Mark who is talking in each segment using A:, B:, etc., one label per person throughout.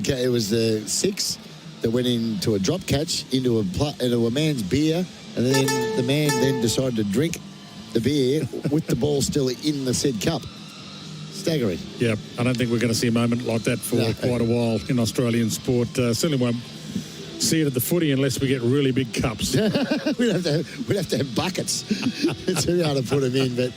A: Okay, it was the 6 that went into a drop catch into a man's beer, and then the man then decided to drink the beer with the ball still in the said cup. Staggering.
B: Yeah, I don't think we're going to see a moment like that for quite a while in Australian sport. Certainly won't see it at the footy unless we get really big cups.
A: we'd have to have buckets to be able to put them in. But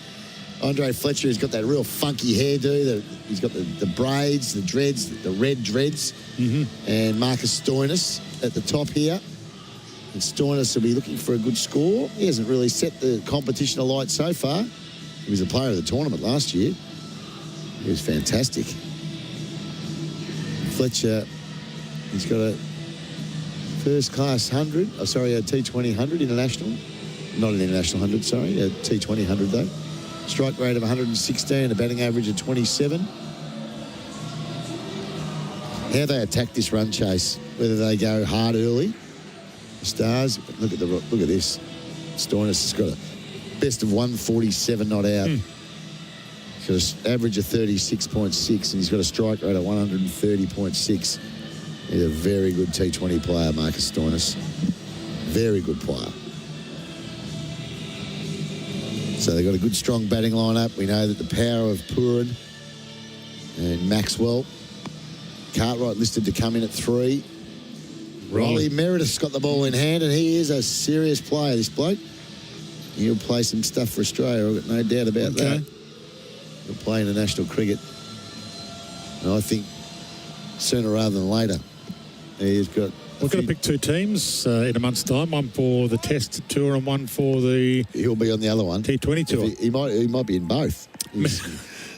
A: Andre Fletcher has got that real funky hairdo. He's got the braids, the dreads, the red dreads. And Marcus Stoinis at the top here. And Stoinis will be looking for a good score. He hasn't really set the competition alight so far. He was a player of the tournament last year. He was fantastic. Fletcher, he's got a first-class 100. Oh, sorry, a T20 100 international. Not an international 100, sorry. A T20 100, though. Strike rate of 116, a batting average of 27. How they attack this run chase, whether they go hard early, the Stars. Look at this. Stoinis has got a best of 147 not out. He's got an average of 36.6, and he's got a strike rate of 130.6. He's a very good T20 player, Marcus Stoinis. Very good player. So they've got a good, strong batting lineup. We know that the power of Purin and Maxwell. Cartwright listed to come in at 3. Riley Meredith's got the ball in hand, and he is a serious player, this bloke. He'll play some stuff for Australia, I've got no doubt about that. He'll play international cricket. And I think sooner rather than later, he's got...
B: We're going to pick 2 teams in a month's time, one for the Test Tour and one for the...
A: He'll be on the other one.
B: T20 Tour.
A: He might be in both.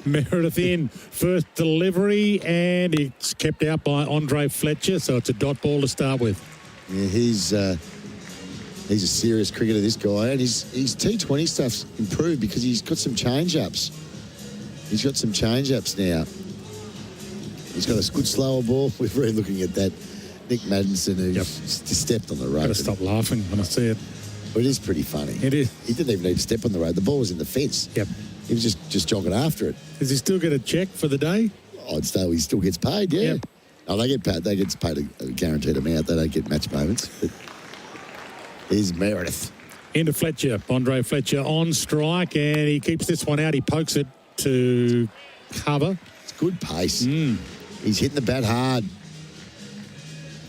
B: Meredith in first delivery, and it's kept out by Andre Fletcher, so it's a dot ball to start with.
A: Yeah, he's a serious cricketer, this guy, and his T20 stuff's improved because he's got some change-ups. He's got some change-ups now. He's got a good slower ball. We're really looking at that. Nick Maddinson, who just stepped on the road.
B: I've got to stop laughing when I see it.
A: Well, it is pretty funny.
B: It is.
A: He didn't even need to step on the road. The ball was in the fence.
B: Yep.
A: He was just jogging after it.
B: Does he still get a check for the day?
A: I'd say he still gets paid, yeah.
B: Yep.
A: Oh, they get paid. They get paid a guaranteed amount. They don't get match payments. But here's Meredith.
B: Into Fletcher. Andre Fletcher on strike, and he keeps this one out. He pokes it to cover.
A: It's good pace. He's hitting the bat hard.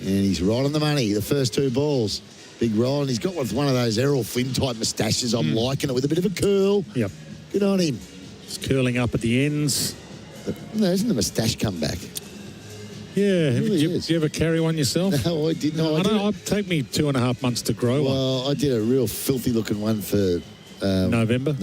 A: And he's right on the money, the first 2 balls. Big roll, and he's got one of those Errol Flynn type moustaches. I'm liking it, with a bit of a curl.
B: Yep.
A: Good on him.
B: It's curling up at the ends.
A: No, isn't the moustache come back?
B: Yeah. Did you ever carry one yourself?
A: No, I did not.
B: It'd take me 2.5 months to grow one.
A: Well, I did a real filthy looking one for...
B: November.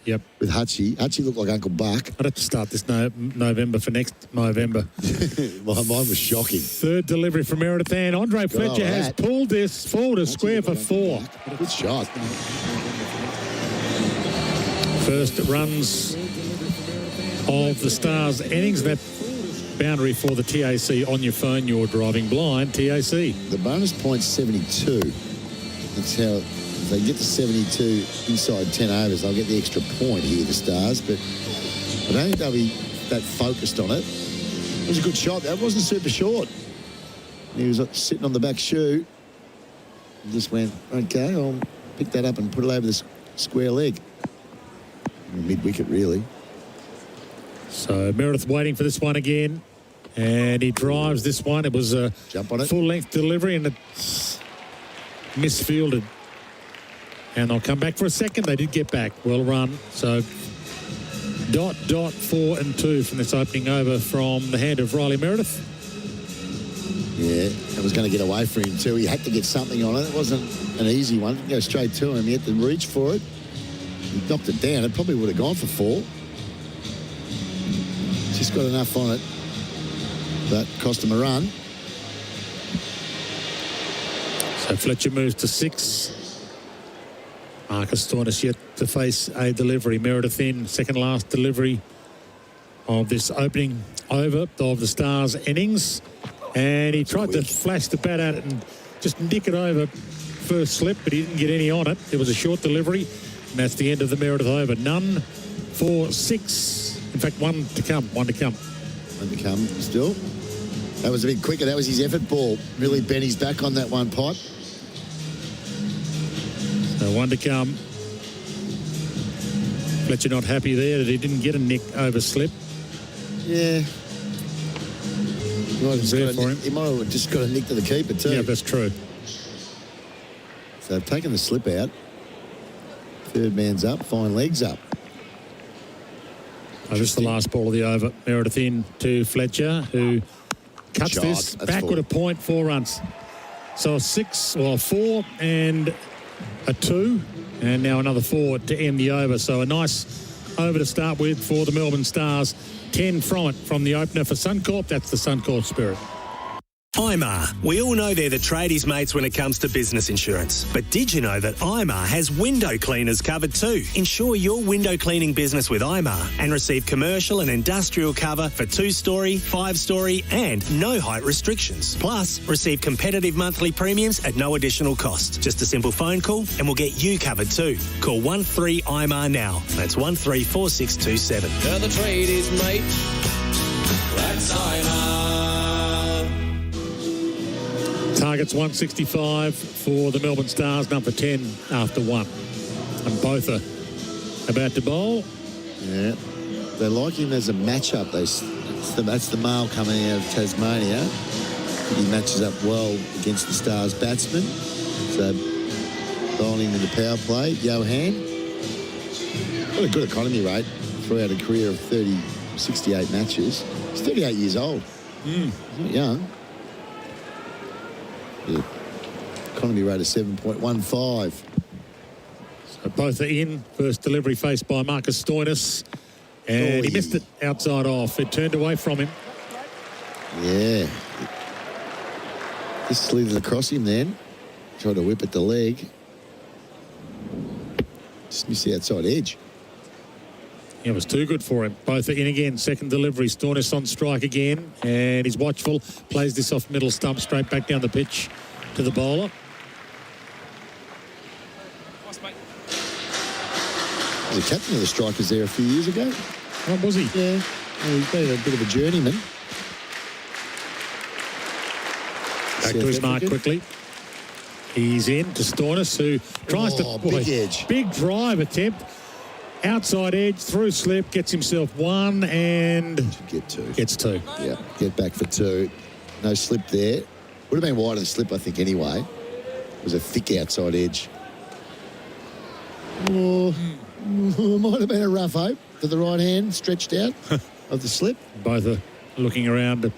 B: Yep.
A: With Hutchie. Hutchie looked like Uncle Buck.
B: I'd have to start this November for next November.
A: Mine was shocking.
B: Third delivery from Meredith, and Andre Fletcher has pulled this forward a square for 4.
A: Good shot.
B: First runs of the Stars innings. That boundary for the TAC on your phone, you're driving blind, TAC.
A: The bonus point's 72. That's how... If they get to 72 inside 10 overs, they'll get the extra point here, the Stars. But I don't think they'll be that focused on it. It was a good shot. That wasn't super short. He was sitting on the back shoe. And just went, okay, I'll pick that up and put it over the square leg. Mid-wicket, really.
B: So Meredith waiting for this one again. And he drives this one. It was a full-length delivery, and it's misfielded. And they'll come back for a second. They did get back. Well run. So, 4 and 2 from this opening over from the hand of Riley Meredith.
A: Yeah, it was going to get away from him too. He had to get something on it. It wasn't an easy one. It didn't go straight to him. He had to reach for it. He knocked it down. It probably would have gone for 4. Just got enough on it. But cost him a run.
B: So, Fletcher moves to 6. Marcus Stoinis yet to face a delivery. Meredith in, second last delivery of this opening over of the Stars innings. And he tried to flash the bat at it and just nick it over first slip, but he didn't get any on it. It was a short delivery, and that's the end of the Meredith over. None for 6. In fact, one to come.
A: One to come still. That was a bit quicker. That was his effort ball. Really bent his back on that one, Pipe.
B: So one to come. Fletcher not happy there that he didn't get a nick over slip.
A: Yeah. He might have just got a nick to the keeper too.
B: Yeah, that's true.
A: So they've taken the slip out. Third man's up, fine legs up.
B: Oh, this is the last ball of the over. Meredith in to Fletcher, who cuts this backward a point, 4 runs. So a 4 and a 2, and now another 4 to end the over. So a nice over to start with for the Melbourne Stars. 10 from it from the opener for Suncorp. That's the Suncorp spirit.
C: IMAR. We all know they're the tradies mates when it comes to business insurance. But did you know that IMAR has window cleaners covered too? Insure your window cleaning business with IMAR and receive commercial and industrial cover for 2-story, 5-story and no height restrictions. Plus, receive competitive monthly premiums at no additional cost. Just a simple phone call and we'll get you covered too. Call 13-IMAR now. That's 134627.
D: They're the tradies, mate. That's IMAR.
B: Targets 165 for the Melbourne Stars, number 10 after 1. And both are about to bowl.
A: Yeah. They like him as a matchup. That's the male coming out of Tasmania. He matches up well against the Stars batsmen. So bowling in the power play. Johan. Got a good economy rate throughout a career of 68 matches. He's 38 years old. He's not young. Yeah. Economy rate of 7.15.
B: So both are in. First delivery faced by Marcus Stoinis. And he missed it outside off. It turned away from him.
A: Yeah. Just slid it across him then. Tried to whip at the leg. Just missed the outside edge.
B: It was too good for him. Both are in again. Second delivery. Stoinis on strike again. And he's watchful. Plays this off middle stump straight back down the pitch to the bowler.
A: He was the captain of the Strikers there a few years ago.
B: Oh, was he?
A: Yeah. He's been a bit of a journeyman.
B: Back to his mark quickly. He's in to Stoinis, who tries to...
A: Big edge.
B: Big drive attempt. Outside edge, through slip, gets himself 1 and...
A: Should get 2.
B: Gets 2.
A: Yeah, get back for 2. No slip there. Would have been wider than slip, I think, anyway. It was a thick outside edge. Oh, might have been a rough hope for the right hand, stretched out of the slip.
B: Both are looking around to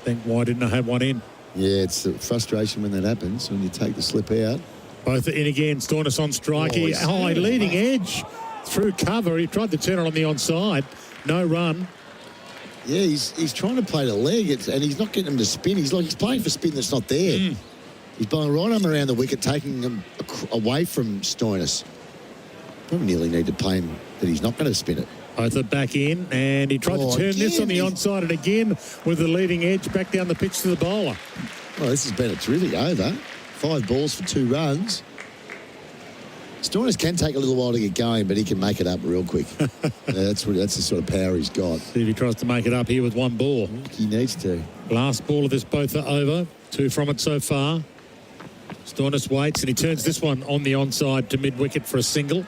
B: think, why didn't I have one in?
A: Yeah, it's the frustration when that happens, when you take the slip out.
B: Both are in again. Stoinis on strike. High leading edge. Through cover, he tried to turn it on the onside. No run.
A: Yeah, he's trying to play the leg, and he's not getting him to spin. He's playing for spin that's not there. He's blowing right arm around the wicket, taking him away from Stoinis. Probably nearly need to play him that he's not going to spin it.
B: Both are back in, and he tried to turn this on the onside, and again with the leading edge back down the pitch to the bowler.
A: Well, this has been a terrific over. 5 balls for 2 runs. Stoinis can take a little while to get going, but he can make it up real quick. That's the sort of power he's got.
B: See if he tries to make it up here with 1 ball.
A: He needs to.
B: Last ball of this, both are over. 2 from it so far. Stoinis waits, and he turns this one on the onside to mid-wicket for a single.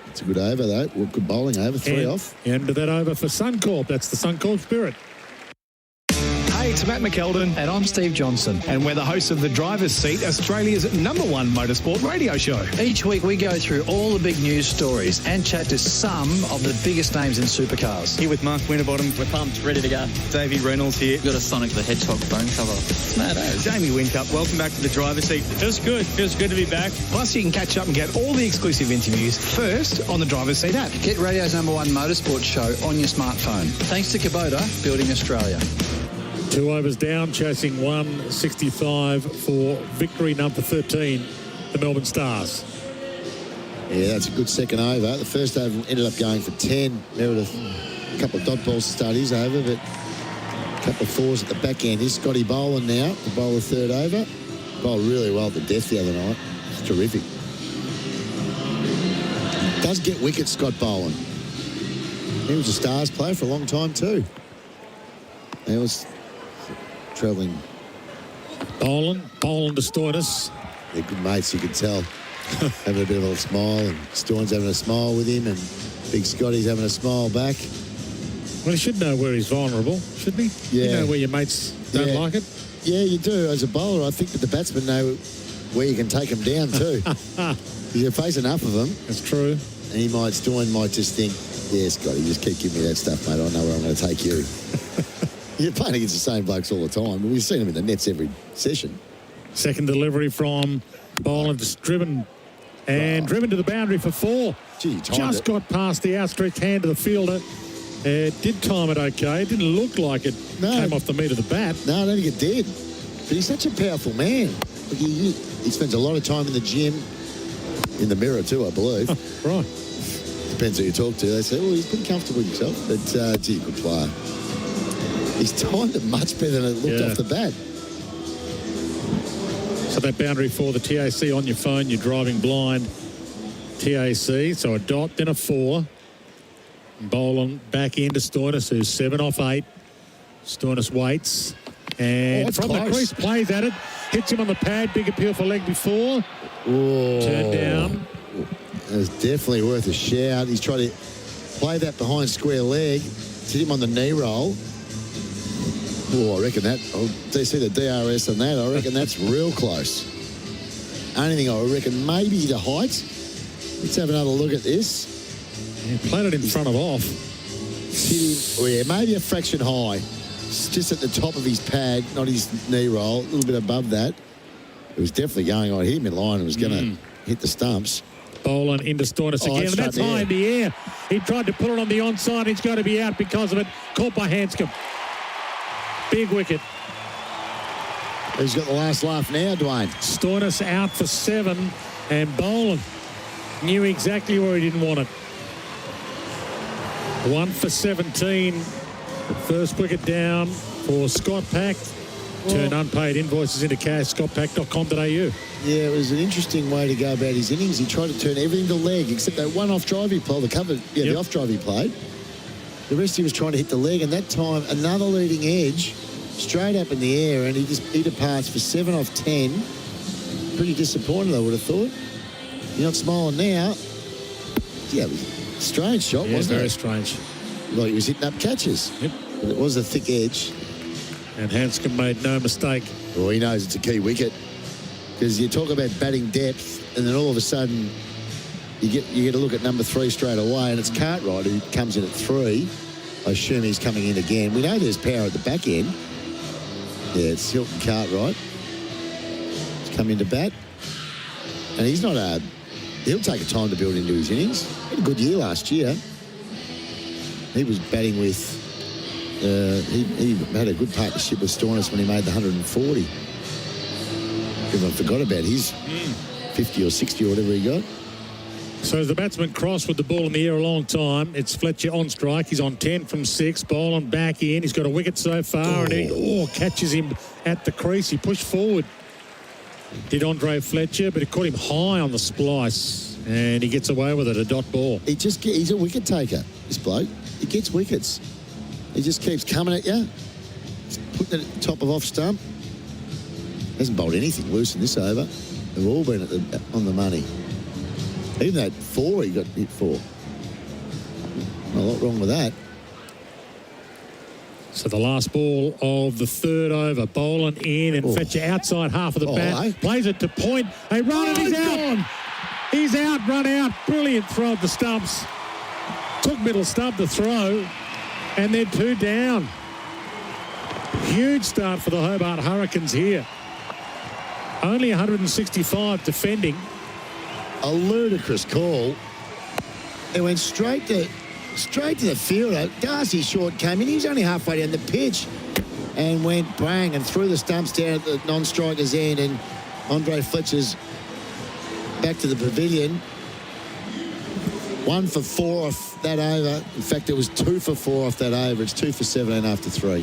A: It's a good over, though. Good bowling over, 3 off.
B: End of that over for Suncorp. That's the Suncorp spirit.
E: Hey, it's Matt McKeldin.
F: And I'm Steve Johnson.
E: And we're the hosts of The Driver's Seat, Australia's #1 motorsport radio show.
F: Each week we go through all the big news stories and chat to some of the biggest names in supercars.
G: Here with Mark Winterbottom. We're pumped, ready to go. Davey Reynolds here.
H: We've got a Sonic the Hedgehog phone cover.
G: Mad as. Jamie Whincup, welcome back to The Driver's Seat. Feels good to be back.
E: Plus, you can catch up and get all the exclusive interviews first on the Driver's Seat app.
F: Get radio's #1 motorsport show on your smartphone. Thanks to Kubota, building Australia.
B: 2 overs down, chasing 165 for victory number 13, the Melbourne Stars.
A: Yeah, that's a good second over. The first over ended up going for 10. Meredith, a couple of dot balls to start his over, but a couple of 4s at the back end. Here's Scotty Boland now, the bowler third over. Bowled really well to death the other night. It's terrific. Does get wickets, Scott Boland. He was a Stars player for a long time too. He was travelling.
B: Boland to Stoinis.
A: They're good mates, you could tell. Having a bit of a smile, and Stoinis having a smile with him, and Big Scotty's having a smile back.
B: Well, he should know where he's vulnerable, shouldn't he?
A: Yeah.
B: You know where your mates don't like it?
A: Yeah, you do. As a bowler, I think that the batsmen know where you can take them down too. You face enough of them.
B: That's true.
A: And Stoin might just think, yeah, Scotty, just keep giving me that stuff, mate. I know where I'm going to take you. You're playing against the same blokes all the time. We've seen them in the nets every session.
B: Second delivery from Boland, just driven to the boundary for 4.
A: Gee,
B: just got past the outstretched hand of the fielder. Did time it okay. It didn't look like it came off the meat of the bat.
A: No, I don't think it did. But he's such a powerful man. Like he spends a lot of time in the gym, in the mirror too, I believe.
B: Right.
A: Depends who you talk to. They say, well, he's pretty comfortable with himself. But, gee, good player. He's timed it much better than it looked off the bat.
B: So that boundary for the TAC on your phone, you're driving blind. TAC, so a dot, then a 4. Boland back into Stoinis, who's 7 off 8. Stoinis waits. And from the crease, plays at it. Hits him on the pad. Big appeal for leg before. Turned down.
A: It was definitely worth a shout. He's trying to play that behind square leg. Hit him on the knee roll. Oh, I reckon that. They see the DRS on that. I reckon that's real close. Only thing I reckon, maybe the height. Let's have another look at this.
B: He played it in front of off.
A: Maybe a fraction high. It's just at the top of his pad, not his knee roll. A little bit above that. It was definitely going on. Hit him in line and was going to hit the stumps.
B: Boland into Stoinis again, and that's high in the air. He tried to put it on the onside. He's going to be out because of it. Caught by Hanscom. Big wicket.
A: Who's got the last laugh now, Dwayne?
B: Stoinis out for 7, and Boland knew exactly where he didn't want it. 1 for 17. First wicket down for Scott Pack. Turn unpaid invoices into cash, scottpack.com.au.
A: Yeah, it was an interesting way to go about his innings. He tried to turn everything to leg, except that one off drive he played, the off drive he played. The rest he was trying to hit the leg, and that time another leading edge, straight up in the air, and he just hit a pass for 7 off 10. Pretty disappointed, I would have thought. You're not smiling now. Yeah, it was a strange shot, wasn't it?
B: Very strange.
A: Like he was hitting up catches.
B: Yep.
A: But it was a thick edge.
B: And Hanscom made no mistake.
A: Well, he knows it's a key wicket. Because you talk about batting depth, and then all of a sudden you get a look at number 3 straight away, and it's Cartwright who comes in at 3. I assume he's coming in again. We know there's power at the back end. Yeah, it's Hilton Cartwright. He's come into bat. And he's not a... He'll take a time to build into his innings. He had a good year last year. He was batting with... he had a good partnership with Stoinis when he made the 140. Everyone forgot about his 50 or 60 or whatever he got.
B: So as the batsman crossed with the ball in the air a long time, it's Fletcher on strike. He's on 10 from 6. Boland back in. He's got a wicket so far, and he catches him at the crease. He pushed forward. Did Andre Fletcher, but it caught him high on the splice, and he gets away with it, a dot ball.
A: He's a wicket taker, this bloke. He gets wickets. He just keeps coming at you. He's putting it at the top of off stump. Hasn't bowled anything loose in this over. They've all been on the money. Even that 4 he got hit for. Not a lot wrong with that.
B: So the last ball of the third over. Boland in and Fletcher outside half of the bat. Plays it to point. They run and he's out. Gone. He's out, run out. Brilliant throw at the stumps. Took middle stump to throw. And they're 2 down. Huge start for the Hobart Hurricanes here. Only 165 defending.
A: A ludicrous call. It went straight to the fielder. Darcy Short came in. He was only halfway down the pitch and went bang and threw the stumps down at the non-striker's end, and Andre Fletcher's back to the pavilion. 1 for 4 off that over. In fact, it was 2 for 4 off that over. It's 2 for 17 after 3.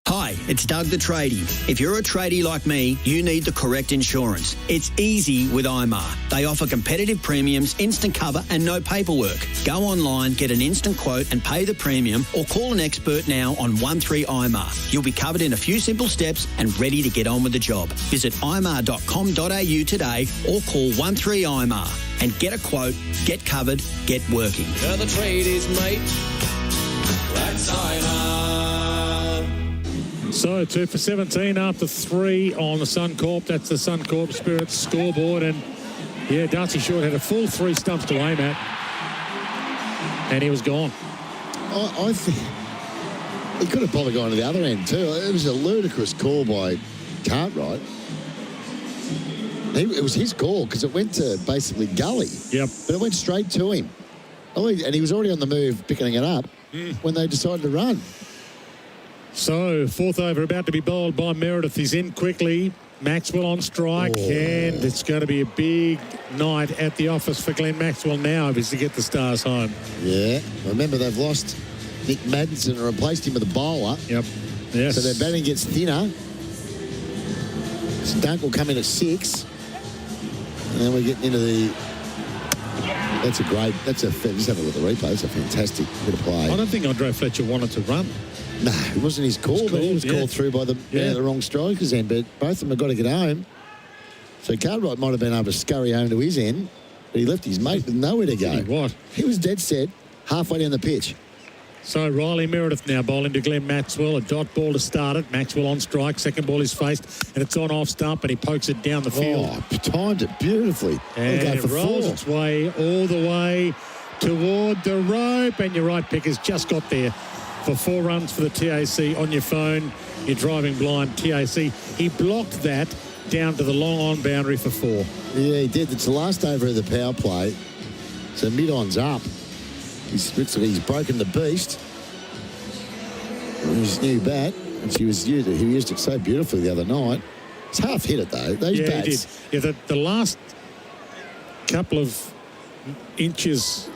C: Hi,
I: it's Doug the tradie. If you're a tradie like me, you need the correct insurance. It's easy with IMAR. They offer competitive premiums, instant cover and no paperwork. Go online, get an instant quote and pay the premium, or call an expert now on 13IMAR. You'll be covered in a few simple steps and ready to get on with the job. Visit imar.com.au today or call 13IMAR and get a quote, get covered, get working.
D: You're the tradies, mate. That's IMAR.
B: So 2 for 17 after 3 on the Suncorp. That's the Suncorp Spirits scoreboard. And yeah, Darcy Short had a full 3 stumps to aim at. And he was gone.
A: I think he could have probably gone to the other end too. It was a ludicrous call by Cartwright. It was his call because it went to basically gully.
B: Yep.
A: But it went straight to him. And he was already on the move picking it up when they decided to run.
B: So, 4th over about to be bowled by Meredith. He's in quickly. Maxwell on strike. And it's going to be a big night at the office for Glenn Maxwell now if he's to get the Stars home.
A: Yeah. Remember, they've lost Nick Maddinson and replaced him with a bowler.
B: Yep. Yes.
A: So their batting gets thinner. Dunk will come in at 6. And then we're getting into the... just have a look at the replay. That's a fantastic bit of play.
B: I don't think Andre Fletcher wanted to run.
A: No, it wasn't his call, but he was called through by the wrong strikers end. But both of them have got to get home. So Cartwright might have been able to scurry home to his end, but he left his mate with nowhere to go.
B: What?
A: He was dead set halfway down the pitch.
B: So Riley Meredith now bowling to Glenn Maxwell. A dot ball to start it. Maxwell on strike. Second ball is faced, and it's on off stump, and he pokes it down the field.
A: Oh, timed it beautifully.
B: And it rolls its way all the way toward the rope. And your right picker's just got there for 4 runs for the TAC. On your phone, you're driving blind, TAC. He blocked that down to the long on boundary for 4.
A: Yeah, he did. It's the last over of the power play. So mid-on's up. He's broken the beast. His new bat, and he used it so beautifully the other night. It's half hit it though. Those bats.
B: He did. Yeah, the last couple of inches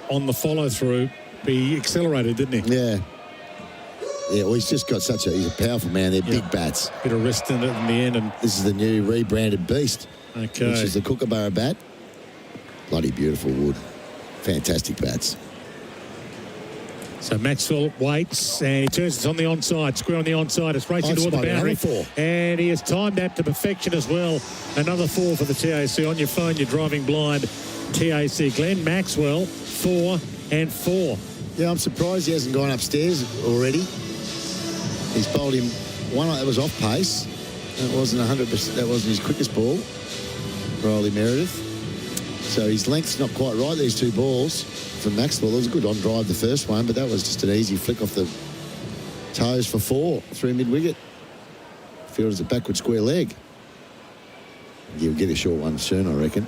B: on the follow through, he accelerated, didn't he?
A: Yeah. Yeah, well, he's a powerful man. They're big bats.
B: Bit of rest in it in the end. And
A: this is the new rebranded beast.
B: Okay.
A: Which is the Kookaburra bat. Bloody beautiful wood. Fantastic bats.
B: So Maxwell waits and he turns it on the onside. Square on the onside. It's racing toward the boundary. And he has timed that to perfection as well. Another 4 for the TAC. On your phone, you're driving blind. TAC. Glenn Maxwell, 4 and 4.
A: Yeah, I'm surprised he hasn't gone upstairs already. He's bowled him one that was off pace. That wasn't 100%. That wasn't his quickest ball. Riley Meredith. So his length's not quite right, these 2 balls from Maxwell. It was a good on drive, the first one, but that was just an easy flick off the toes for 4 through mid-wicket. Fielders a backward square leg. He'll get a short one soon, I reckon.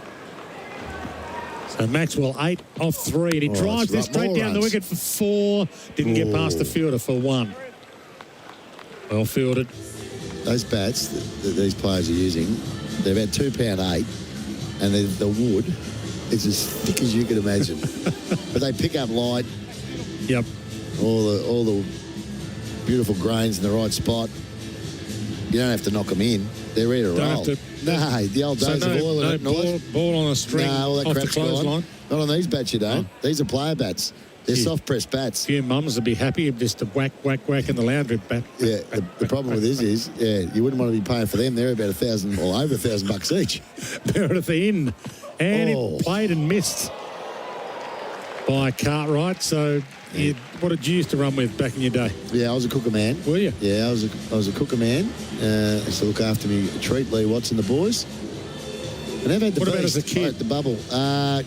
B: So Maxwell 8 off 3, and he drives this straight down the wicket for 4. Didn't get past the fielder for 1. Well fielded.
A: Those bats that these players are using, they're about £2.8, and the wood is as thick as you can imagine. But they pick up light.
B: Yep.
A: All the beautiful grains in the right spot. You don't have to knock them in. They're ready to roll. No, the old days of oil and
B: ball on a string
A: all that
B: off the clothesline.
A: Not on these bats, you don't. These are player bats. They're soft press bats.
B: A few mums would be happy just to whack in the laundry bat.
A: Yeah, the problem with this is, you wouldn't want to be paying for them. They're about $1,000 or over $1,000 each.
B: Meredith in, and it played and missed by Cartwright. So, what did you used to run with back in your day?
A: Yeah, I was a cooker man.
B: Were you?
A: Yeah, I was a cooker man. Used to look after me, treat Lee Watts and the boys. I never had the
B: What about as a kid?
A: The bubble.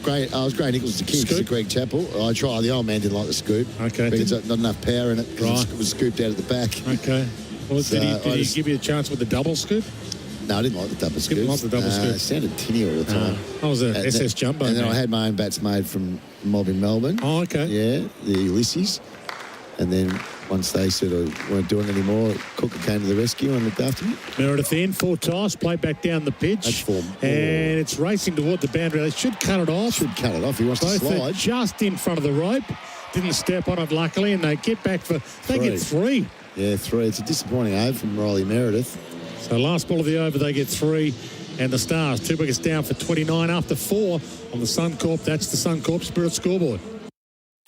A: Great. I was Grey Nichols as a kid.
B: Scoop?
A: Greg Chappell. I tried. The old man didn't like the scoop.
B: Okay.
A: Because not enough power in it.
B: Right.
A: It was scooped out at the back.
B: Okay. Well, did he give you a chance with the double scoop?
A: No, I didn't like the double scoop.
B: Didn't like the double scoop.
A: It sounded tinny all the time.
B: I was an SS Jumbo.
A: And then I had my own bats made from mob in Melbourne.
B: Oh, okay.
A: Yeah, the Ulysses. And then once they sort of weren't doing it anymore, Cooker came to the rescue and looked after me.
B: Meredith in, 4 toss, played back down the pitch.
A: That's form.
B: And it's racing toward the boundary. They should cut it off.
A: He wants to slide.
B: Just in front of the rope. Didn't step on it, luckily, and they get back for... They get 3.
A: Yeah, 3. It's a disappointing over from Riley Meredith.
B: So last ball of the over, they get 3. And the Stars, 2 wickets down for 29 after 4 on the Suncorp. That's the Suncorp Spirit scoreboard.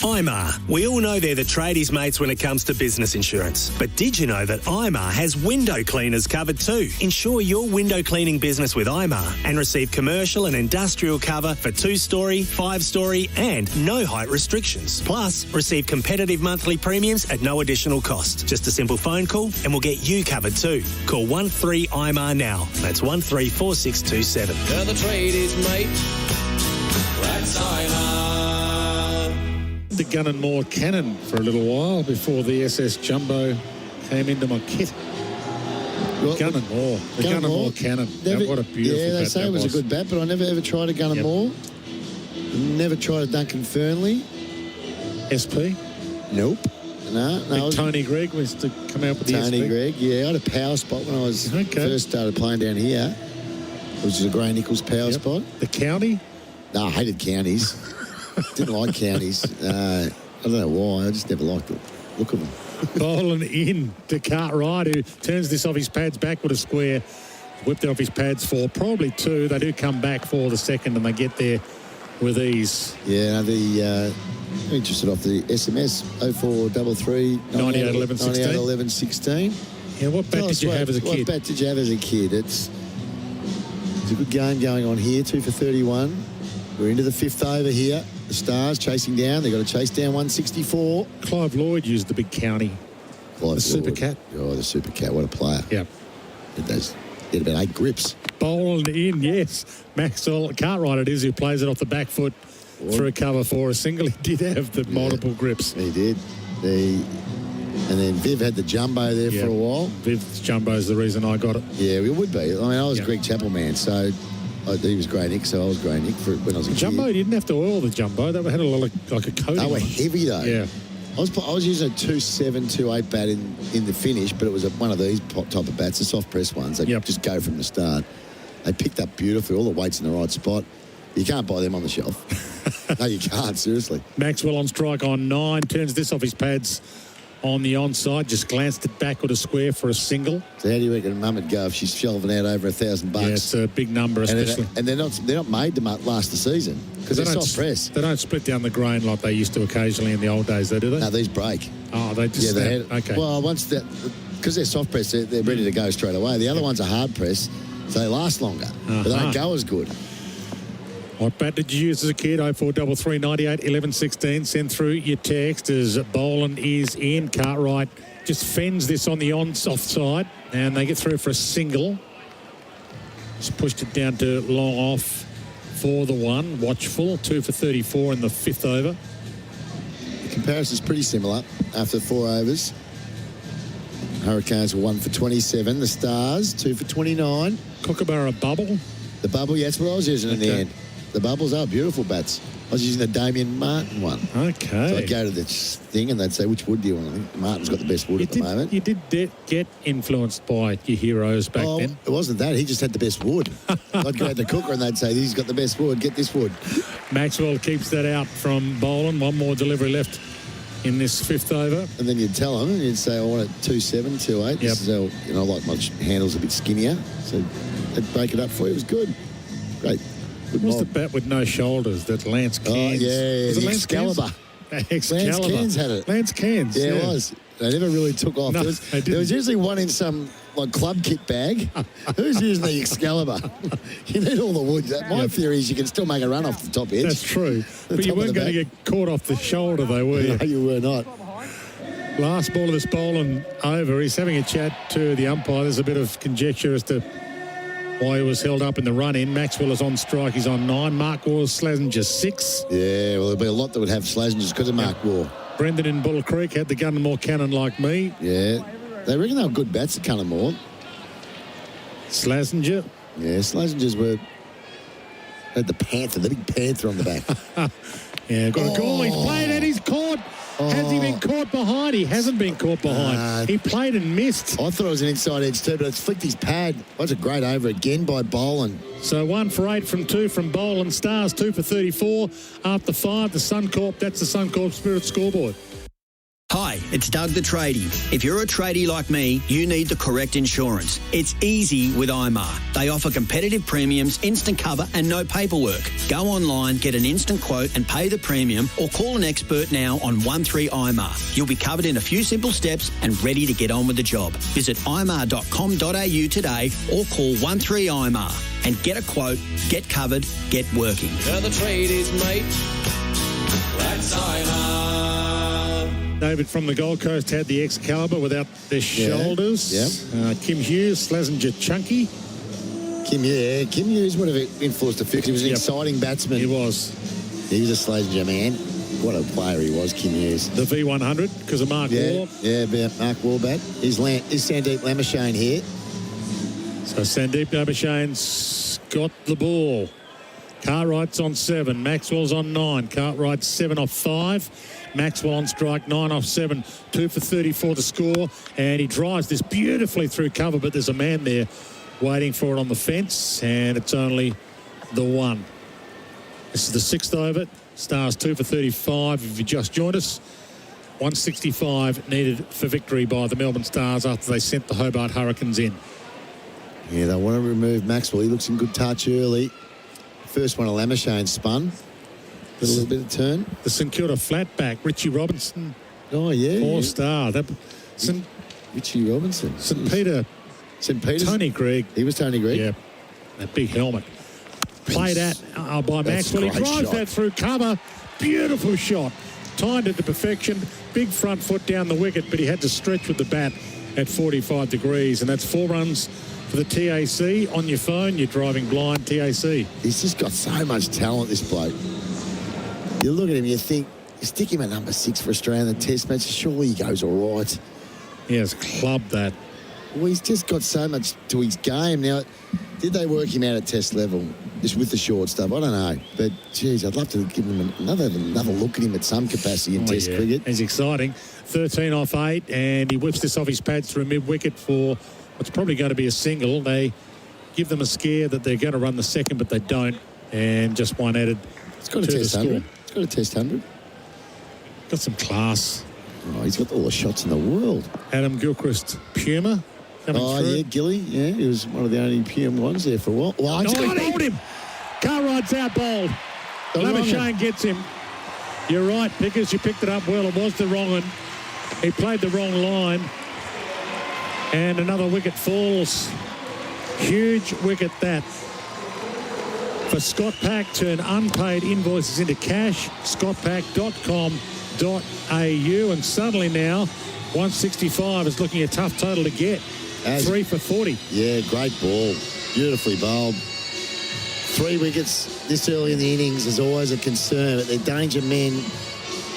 C: IMAR. We all know they're the tradies' mates when it comes to business insurance. But did you know that IMAR has window cleaners covered too? Insure your window cleaning business with IMAR and receive commercial and industrial cover for 2-storey, 5-storey and no height restrictions. Plus, receive competitive monthly premiums at no additional cost. Just a simple phone call and we'll get you covered too. Call 13-IMAR now. That's 134627.
D: They're the tradies, mate. That's IMAR.
B: The Gun&More Cannon for a little while before the SS Jumbo came into my kit.
A: Well,
B: Gun&More. The Gun&More Cannon.
A: Never,
B: What a beautiful
A: yeah, they
B: bat
A: say
B: that
A: it was a good bat, but I never ever tried a Gun&More. Never tried a Duncan Fernley.
B: SP?
A: Nope. No.
B: Tony Gregg was to come out with the
A: Tony
B: SP.
A: Gregg, yeah. I had a power spot when I was first started playing down here, which is a Gray Nichols power spot.
B: The county?
A: No, I hated counties. Didn't like counties. I don't know why. I just never liked the look of them.
B: Bowling in to Cartwright, who turns this off his pads back with a square. Whipped it off his pads for probably 2. They do come back for the second and they get there with ease.
A: Yeah, I'm interested off the SMS 0433
B: 98 11 16.
A: 98 11 16.
B: Yeah, what bat did you have as a kid?
A: What bat did you have as a kid? It's a good game going on here, 2 for 31. We're into the 5th over here. The Stars chasing down. They've got to chase down 164.
B: Clive Lloyd used the big county. The Super Cat.
A: Oh, the Super Cat. What a player.
B: Yep.
A: He had about 8 grips.
B: Bowled in, yes. Maxwell Cartwright it is who plays it off the back foot through cover for a single. He did have the multiple grips.
A: He did. And then Viv had the jumbo there for a while.
B: Viv's jumbo is the reason I got it.
A: Yeah, it would be. I mean, I was a Greg Chappell man, so he was Grey Nick, so I was Grey Nick when I was a
B: jumbo,
A: kid.
B: You didn't have to oil the jumbo. They had a lot of, like a coating.
A: They were heavy, though.
B: Yeah.
A: I was using a 2.7, 2.8 bat in the finish, but it was one of these type of bats, the soft press ones. They just go from the start. They picked up beautifully, all the weights in the right spot. You can't buy them on the shelf. No, you can't, seriously.
B: Maxwell on strike on 9, turns this off his pads on the onside, just glanced it back with a square for a single.
A: So how do you reckon Mum would go if she's shelving out over $1,000?
B: Yeah, it's a big number, especially.
A: And they're not made to last the season because they're soft press.
B: They don't split down the grain like they used to occasionally in the old days, though, do they?
A: No, these break.
B: Oh, they just okay.
A: Well, once that, because they're soft press, they're ready to go straight away. The other ones are hard press, so they last longer, but they don't go as good.
B: What bat did you use as a kid? 0433 98 11 16. Send through your text as Boland is in. Cartwright just fends this on the offside, and they get through for a single. Just pushed it down to long off for the 1. Watchful, 2 for 34 in the 5th over.
A: The comparison's pretty similar after 4 overs. Hurricanes were 1 for 27. The Stars, 2 for 29.
B: Kookaburra bubble.
A: The bubble, yeah, that's what I was using in the end. The bubbles are beautiful bats. I was using the Damien Martin one.
B: Okay.
A: So I'd go to this thing and they'd say, which wood do you want? I think Martin's got the best wood at the moment.
B: You did get influenced by your heroes back then.
A: It wasn't that. He just had the best wood. I'd go to the cooker and they'd say, he's got the best wood. Get this wood.
B: Maxwell keeps that out from Boland. One more delivery left in this 5th over.
A: And then you'd tell him and you'd say, I want it 2.7, 2.8. This is how, I like my handles a bit skinnier. So they'd break it up for you. It was good. Great.
B: What was the bat with no shoulders that Lance Cairns?
A: Oh, yeah.
B: Was it
A: Lance Excalibur.
B: Excalibur.
A: Lance Cairns had it.
B: Lance Cairns.
A: Yeah, it was. They never really took off.
B: No,
A: there was usually one in some club kit bag. Who's using the Excalibur? You need all the wood. My theory is you can still make a run off the top edge.
B: That's true. But you weren't going to get caught off the shoulder, though, were you?
A: No, you were not.
B: Last ball of this bowling over. He's having a chat to the umpire. There's a bit of conjecture as to why he was held up in the run-in. Maxwell is on strike. He's on 9. Mark Waugh's Slazenger 6.
A: Yeah, well, there'll be a lot that would have Slazengers because of Mark Waugh.
B: Brendan in Bull Creek had the Gun&More Cannon like me.
A: Yeah. They reckon they were good bats at Gun&More.
B: Slazenger.
A: Yeah, Slazengers had the Panther, the big Panther on the back.
B: Yeah, got a call. He's played and he's caught. Has he been caught behind? He hasn't been caught behind. He played and missed.
A: I thought it was an inside edge too, but it's flicked his pad. That's a great over again by Boland.
B: So 1 for 8 from 2 from Boland. Stars 2 for 34. After 5, the Suncorp. That's the Suncorp Spirit scoreboard.
I: Hi, it's Doug the Tradie. If you're a tradie like me, you need the correct insurance. It's easy with IMAR. They offer competitive premiums, instant cover and no paperwork. Go online, get an instant quote and pay the premium or call an expert now on 13IMAR. You'll be covered in a few simple steps and ready to get on with the job. Visit imar.com.au today or call 13IMAR and get a quote, get covered, get working.
D: Where the trade is made. That's IMAR.
B: David from the Gold Coast had the Excalibur without their shoulders.
A: Yeah.
B: Kim Hughes, Slazenger Chunky.
A: Kim Hughes would have influenced the fix. He was an exciting batsman.
B: He was.
A: He was a Slazenger man. What a player he was, Kim Hughes.
B: The V100 because of Mark Waugh.
A: Yeah, Mark Warbat. Is Sandeep Lamashane here?
B: So Sandeep Lamashane got the ball. Cartwright's on 7. Maxwell's on 9. Cartwright's 7 off 5. Maxwell on strike, 9 off 7. 2 for 34 to score. And he drives this beautifully through cover, but there's a man there waiting for it on the fence. And it's only the one. This is the 6th over. Stars 2 for 35. If you just joined us, 165 needed for victory by the Melbourne Stars after they sent the Hobart Hurricanes in.
A: Yeah, they want to remove Maxwell. He looks in good touch early. First one, Lamashane spun. A little bit of turn.
B: The St Kilda flatback, Richie Robinson.
A: Oh, yeah.
B: 4-star.
A: Richie Robinson.
B: St Peter's. Tony Greig.
A: He was Tony Greig?
B: Yeah. That big helmet. Played at by Maxwell. He drives that through cover. Beautiful shot. Timed it to perfection. Big front foot down the wicket, but he had to stretch with the bat at 45 degrees. And that's 4 runs for the TAC. On your phone, you're driving blind, TAC.
A: He's just got so much talent, this bloke. You look at him, you think, you stick him at number 6 for Australia in the Test match, surely he goes all right.
B: He has clubbed that.
A: Well, he's just got so much to his game. Now, did they work him out at Test level, just with the short stuff? I don't know. But, geez, I'd love to give him another look at him at some capacity in Test cricket.
B: He's exciting. 13 off 8, and he whips this off his pads through mid-wicket for what's probably going to be a single. They give them a scare that they're going to run the second, but they don't, and just one added.
A: It's got a Test 100. It's got a Test 100.
B: Got some class.
A: Oh, he's got all the shots in the world.
B: Adam Gilchrist, Puma.
A: Yeah, Gilly. Yeah, he was one of the only Puma ones there for a while. Well,
B: he's bowled him. Cartwright's out bowled. Lamashane gets him. You're right, Pickers. You picked it up well. It was the wrong one. He played the wrong line. And another wicket falls. Huge wicket that. For Scott Pack, turn unpaid invoices into cash. scottpack.com.au. And suddenly now, 165 is looking a tough total to get. 3 for 40.
A: Yeah, great ball. Beautifully bowled. 3 wickets this early in the innings is always a concern, but they're danger men.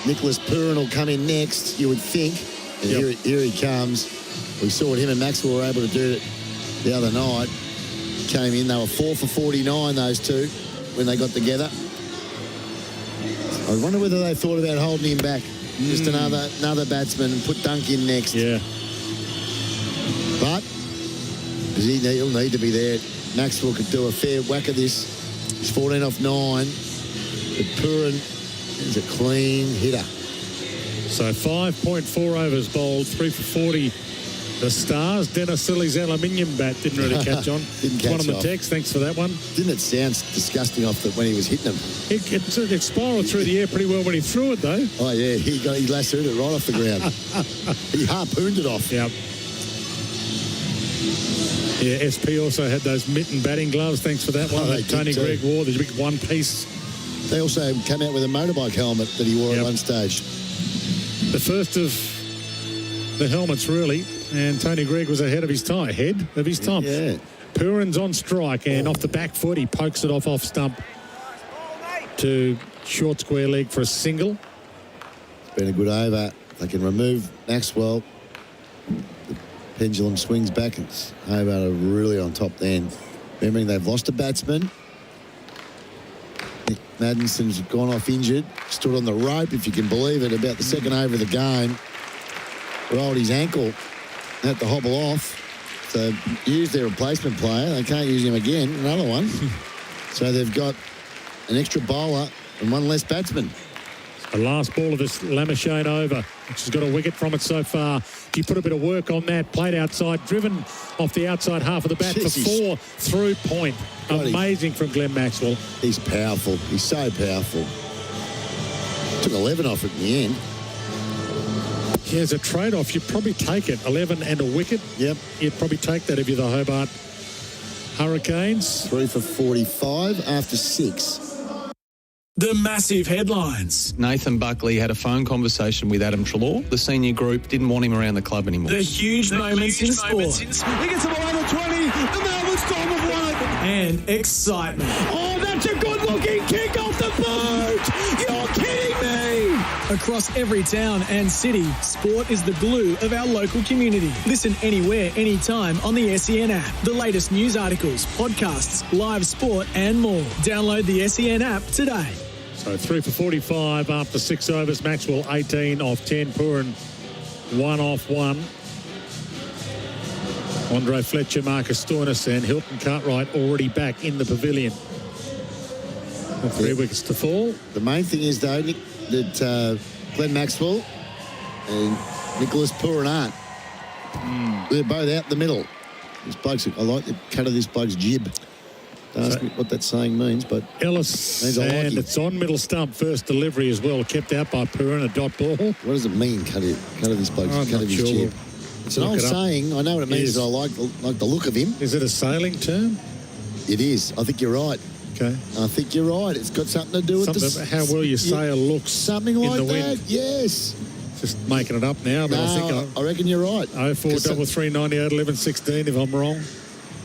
A: Nicholas Pooran will come in next, you would think. And here he comes. We saw what him and Maxwell were able to do the other night. Came in, they were 4 for 49, those two, when they got together. I wonder whether they thought about holding him back. Just another batsman and put Dunk in next.
B: Yeah.
A: But he'll need to be there. Maxwell could do a fair whack of this. He's 14 off 9. But Pooran is a clean hitter.
B: So 5.4 overs bowled, 3 for 40. The Stars. Dennis Silly's aluminium bat didn't really catch on.
A: Didn't catch
B: one on the
A: off.
B: text. Thanks for that one.
A: Didn't it sound disgusting off when he was hitting them?
B: It spiraled through the air pretty well when he threw it, though.
A: Oh, yeah. He lassoed it right off the ground. He harpooned it off.
B: Yep. Yeah, SP also had those mitten batting gloves. Thanks for that one. Tony Greig wore the big one piece.
A: They also came out with a motorbike helmet that he wore at one stage.
B: The first of the helmets, really. And Tony Greig was ahead of his time.
A: Yeah.
B: Pooran's on strike, and off the back foot, he pokes it off stump to short square leg for a single.
A: It's been a good over. They can remove Maxwell. The pendulum swings back, and Hobart are really on top then. Remembering they've lost a batsman. Nick Maddison's gone off injured. Stood on the rope, if you can believe it, about the second over of the game. Rolled his ankle. Had to hobble off. So use their replacement player. They can't use him again. Another one. So they've got an extra bowler and one less batsman.
B: The last ball of this Lamachine over, which has got a wicket from it so far. He put a bit of work on that, played outside, driven off the outside half of the bat for 4 through point. Amazing from Glenn Maxwell.
A: He's powerful. He's so powerful. Took 11 off it in the end.
B: Yeah, as a trade-off, you'd probably take it. 11 and a wicket.
A: Yep.
B: You'd probably take that if you're the Hobart Hurricanes.
A: 3 for 45 after 6.
J: The massive headlines.
E: Nathan Buckley had a phone conversation with Adam Treloar. The senior group didn't want him around the club anymore.
J: The huge moments in sport.
D: He gets him away to 20. The Melbourne Storm have won.
J: And excitement.
D: Oh, that's a good-looking kick off the boot. You're kidding me.
J: Across every town and city, sport is the glue of our local community. Listen anywhere, anytime on the SEN app. The latest news articles, podcasts, live sport and more. Download the SEN app today.
B: So 3 for 45 after 6 overs. Maxwell 18 off 10. Pooran 1 off 1. Andre Fletcher, Marcus Stoinis and Hilton Cartwright already back in the pavilion. 3 wickets to fall.
A: The main thing is, though, Nick, that Glenn Maxwell and Nicholas Pooran aren't. They're both out the middle. This bloke's, I like the cut of this bloke's jib. Don't ask me what that saying means, but
B: Ellis,
A: means I like
B: and
A: him.
B: it's on middle stump. First delivery as well, kept out by Pooran, a dot ball.
A: What does it mean, cut of this bloke's,
B: I'm
A: cut
B: not
A: of his
B: sure.
A: jib? It's an old saying. I know what it means. I like the look of him.
B: Is it a sailing term?
A: It is. I think you're right.
B: Okay.
A: I think you're right. It's got something to do with
B: how well your sail looks.
A: Something
B: in
A: like
B: the
A: that.
B: wind.
A: Yes.
B: Just making it up now, but
A: No, I reckon you're right.
B: 0433 98 11 16 if I'm wrong.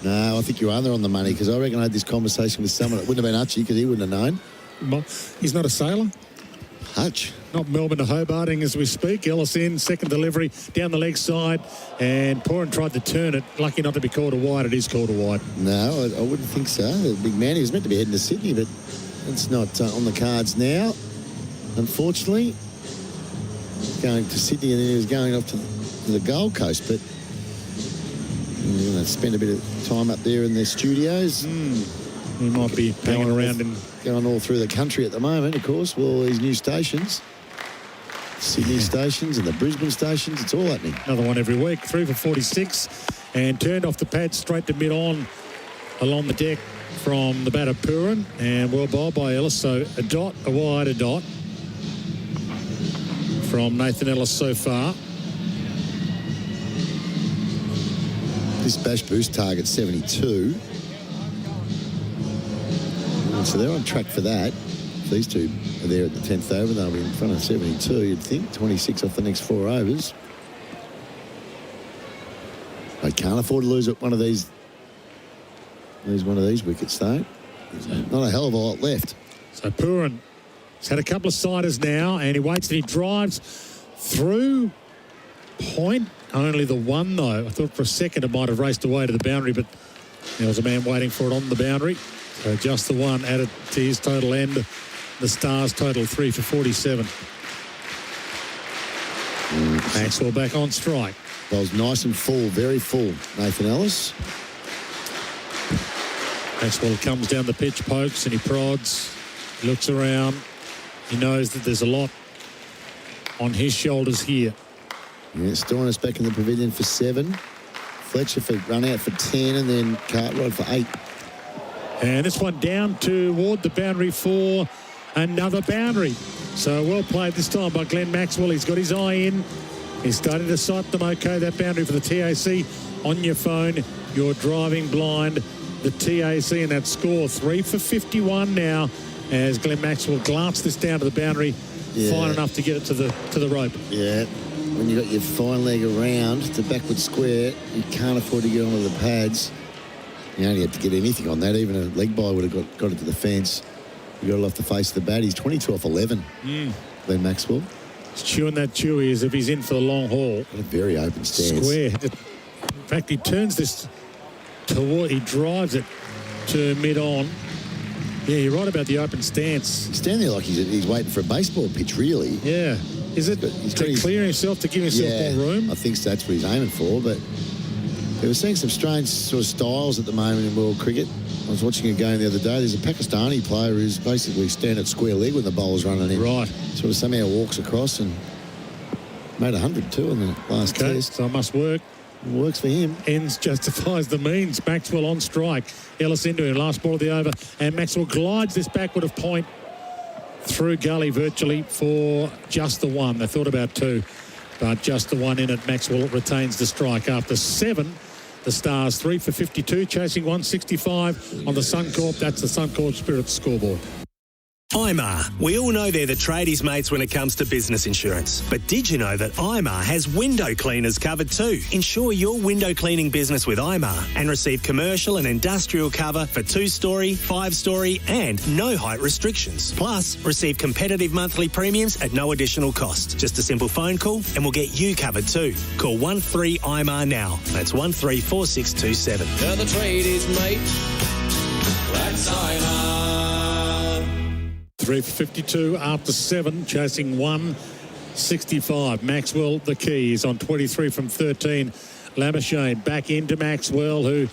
A: No, I think you are there on the money, because I reckon I had this conversation with someone. It wouldn't have been Hutchie, because he wouldn't have known.
B: He's not a sailor.
A: Hutch.
B: Not Melbourne to Hobarting as we speak. Ellis in, second delivery, down the leg side, and Pooran tried to turn it. Lucky not to be called a wide. It is called a wide.
A: No, I wouldn't think so. The big man, he was meant to be heading to Sydney, but it's not on the cards now, unfortunately. He's going to Sydney, and then he was going off to the Gold Coast, but you're going to spend a bit of time up there in their studios.
B: He might be hanging around in...
A: Going all through the country at the moment, of course, with all these new stations. Sydney stations and the Brisbane stations, it's all happening.
B: Another one every week. 3 for 46 and turned off the pad straight to mid-on along the deck from the batter Pooran, and well bowled by Ellis. So a dot, a wide, a dot from Nathan Ellis so far.
A: This Bash boost target 72. So they're on track for that. These two are there at the 10th over. They'll be in front of 72, you'd think. 26 off the next 4 overs. They can't afford to lose one of these. Lose one of these wickets, though. There's not a hell of a lot left.
B: So Pooran has had a couple of siders now, and he waits and he drives through point. Only the one, though. I thought for a second it might have raced away to the boundary, but there was a man waiting for it on the boundary. So just the one added to his total end. The Stars total 3 for 47. Maxwell back on strike.
A: That was nice and full, very full, Nathan Ellis.
B: Maxwell comes down the pitch, pokes and he prods. He looks around. He knows that there's a lot on his shoulders here.
A: Yeah, Stoinis back in the pavilion for 7. Fletcher for run out for 10, and then Cartwright for 8.
B: And this one down toward the boundary for another boundary. So well played this time by Glenn Maxwell. He's got his eye in. He's starting to sight them okay. That boundary for the TAC on your phone. You're driving blind. The TAC and that score 3 for 51 now as Glenn Maxwell glanced this down to the boundary.
A: Yeah.
B: Fine enough to get it to the rope.
A: Yeah. When you got your fine leg around to backward square, you can't afford to get onto the pads. You only have to get anything on that. Even a leg bye would have got it to the fence. You got it off the face of the bat. He's 22 off 11. Glenn Maxwell.
B: He's chewing that chewy as if he's in for the long haul.
A: Got a very open stance.
B: Square. In fact, he turns this toward, he drives it to mid-on. Yeah, you're right about the open stance.
A: He's standing there like he's waiting for a baseball pitch, really.
B: Yeah. Is it to clear himself, to give himself more room?
A: I think so. That's what he's aiming for, but We're seeing some strange sort of styles at the moment in world cricket. I was watching a game the other day. There's a Pakistani player who's basically standing at square leg when the bowler's running in.
B: Right.
A: Sort of somehow walks across and made 102 on the last test.
B: So it must work.
A: It works for him.
B: Ends justifies the means. Maxwell on strike. Ellis into him. Last ball of the over. And Maxwell glides this backward of point through gully virtually for just the one. They thought about two, but just the one in it. Maxwell retains the strike after 7. The Stars 3 for 52, chasing 165 on the Suncorp. That's the Suncorp Spirit scoreboard.
C: IMAR. We all know they're the tradies mates when it comes to business insurance. But did you know that IMAR has window cleaners covered too? Insure your window cleaning business with IMAR and receive commercial and industrial cover for 2-story, 5-story and no height restrictions. Plus, receive competitive monthly premiums at no additional cost. Just a simple phone call and we'll get you covered too. Call 13IMAR now. That's 134627.
D: They're the tradies, mate. That's IMAR.
B: 3 for 52 after 7, chasing 165. Maxwell, the key, is on 23 from 13. Lamashane back into Maxwell, who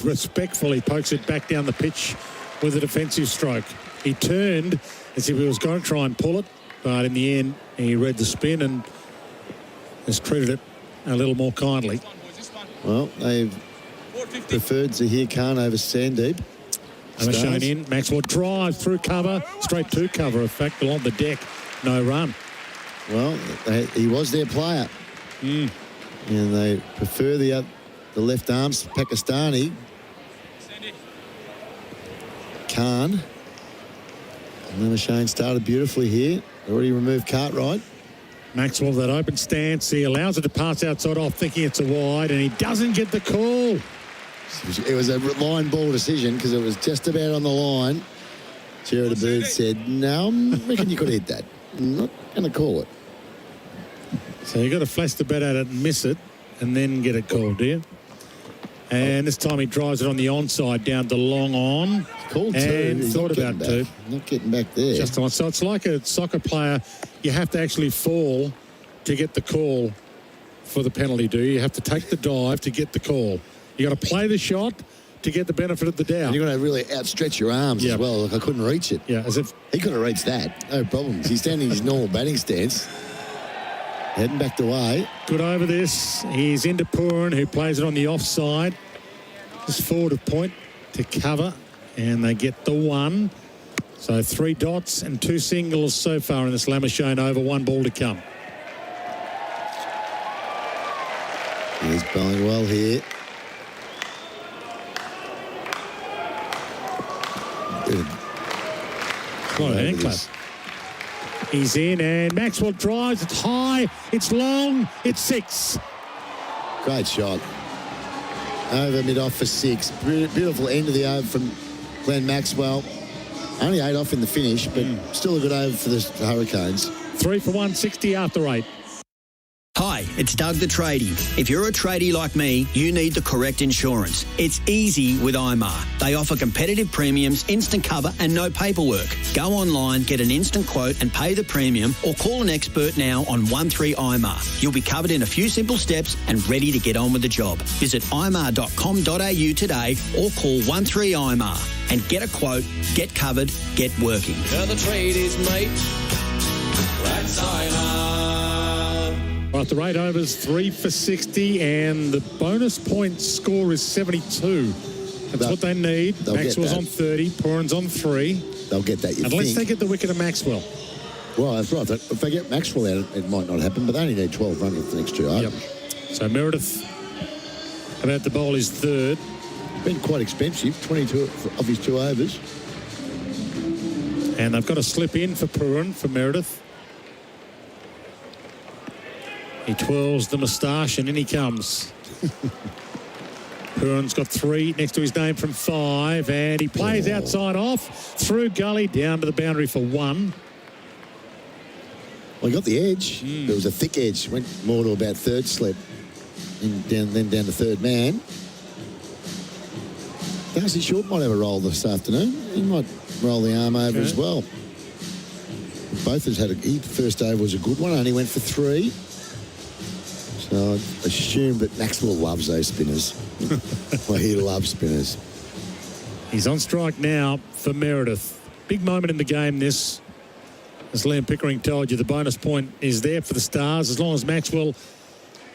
B: respectfully pokes it back down the pitch with a defensive stroke. He turned as if he was going to try and pull it, but in the end, he read the spin and has treated it a little more kindly.
A: Well, they've preferred Zahir Khan over Sandeep.
B: Lamashane in. Maxwell drives through cover, straight to cover, in fact, along the deck. No run.
A: Well, he was their player. And they prefer the left arms, Pakistani. Khan. And Lamashane started beautifully here. Already removed Cartwright.
B: Maxwell, that open stance, he allows it to pass outside off, thinking it's a wide, and he doesn't get the call.
A: It was a line ball decision because it was just about on the line. Jared Bird said, no, I reckon you could hit that. I'm not going to call it.
B: So you've got to flash the bat at it and miss it and then get it called, do you? And this time he drives it on the onside down to long on.
A: Called
B: and
A: two.
B: thought about two.
A: Not getting back there.
B: Just on. So it's like a soccer player. You have to actually fall to get the call for the penalty, do you? You have to take the dive to get the call. You got to play the shot to get the benefit of the doubt.
A: And you've got to really outstretch your arms as well. Like I couldn't reach it.
B: Yeah, as if
A: he could have reached that. No problems. He's standing in his normal batting stance. Heading back away.
B: Good over this. He's into Pooran, who plays it on the offside. Just forward of point to cover. And they get the one. So 3 dots and 2 singles so far in this Lamashane over. 1 ball to come.
A: He's bowling well here.
B: Quite an hand clap. He's in and Maxwell drives. It's high. It's long. It's 6.
A: Great shot. Over mid-off for 6. Beautiful end of the over from Glenn Maxwell. Only 8 off in the finish, but still a good over for the Hurricanes.
B: 3 for 160 after 8.
I: Hi, it's Doug the Tradie. If you're a tradie like me, you need the correct insurance. It's easy with IMAR. They offer competitive premiums, instant cover and no paperwork. Go online, get an instant quote and pay the premium or call an expert now on 13IMAR. You'll be covered in a few simple steps and ready to get on with the job. Visit imar.com.au today or call 13IMAR and get a quote, get covered, get working.
D: They're the tradies, mate. That's IMAR.
B: Right, the rate overs 3 for 60 and the bonus point score is 72. That's what they need. Maxwell's on 30, Pooran's on 3.
A: They'll get that,
B: Unless they get the wicket of Maxwell.
A: Well, that's right. If they get Maxwell out, it might not happen, but they only need 12 runs for the next 2 overs.
B: Yep. So Meredith about to bowl his 3rd.
A: Been quite expensive, 22 of his 2 overs.
B: And they've got to slip in for Pooran, for Meredith. He twirls the moustache and in he comes. Pooran's got 3 next to his name from 5 and he plays outside off through gully down to the boundary for 1.
A: Well, he got the edge. There was a thick edge. Went more to about 3rd slip. And then down to 3rd man. Darcy Short might have a roll this afternoon. He might roll the arm over as well. Both has had first over was a good one. Only went for 3. So I assume that Maxwell loves those spinners. Well, he loves spinners.
B: He's on strike now for Meredith. Big moment in the game, this. As Liam Pickering told you, the bonus point is there for the Stars as long as Maxwell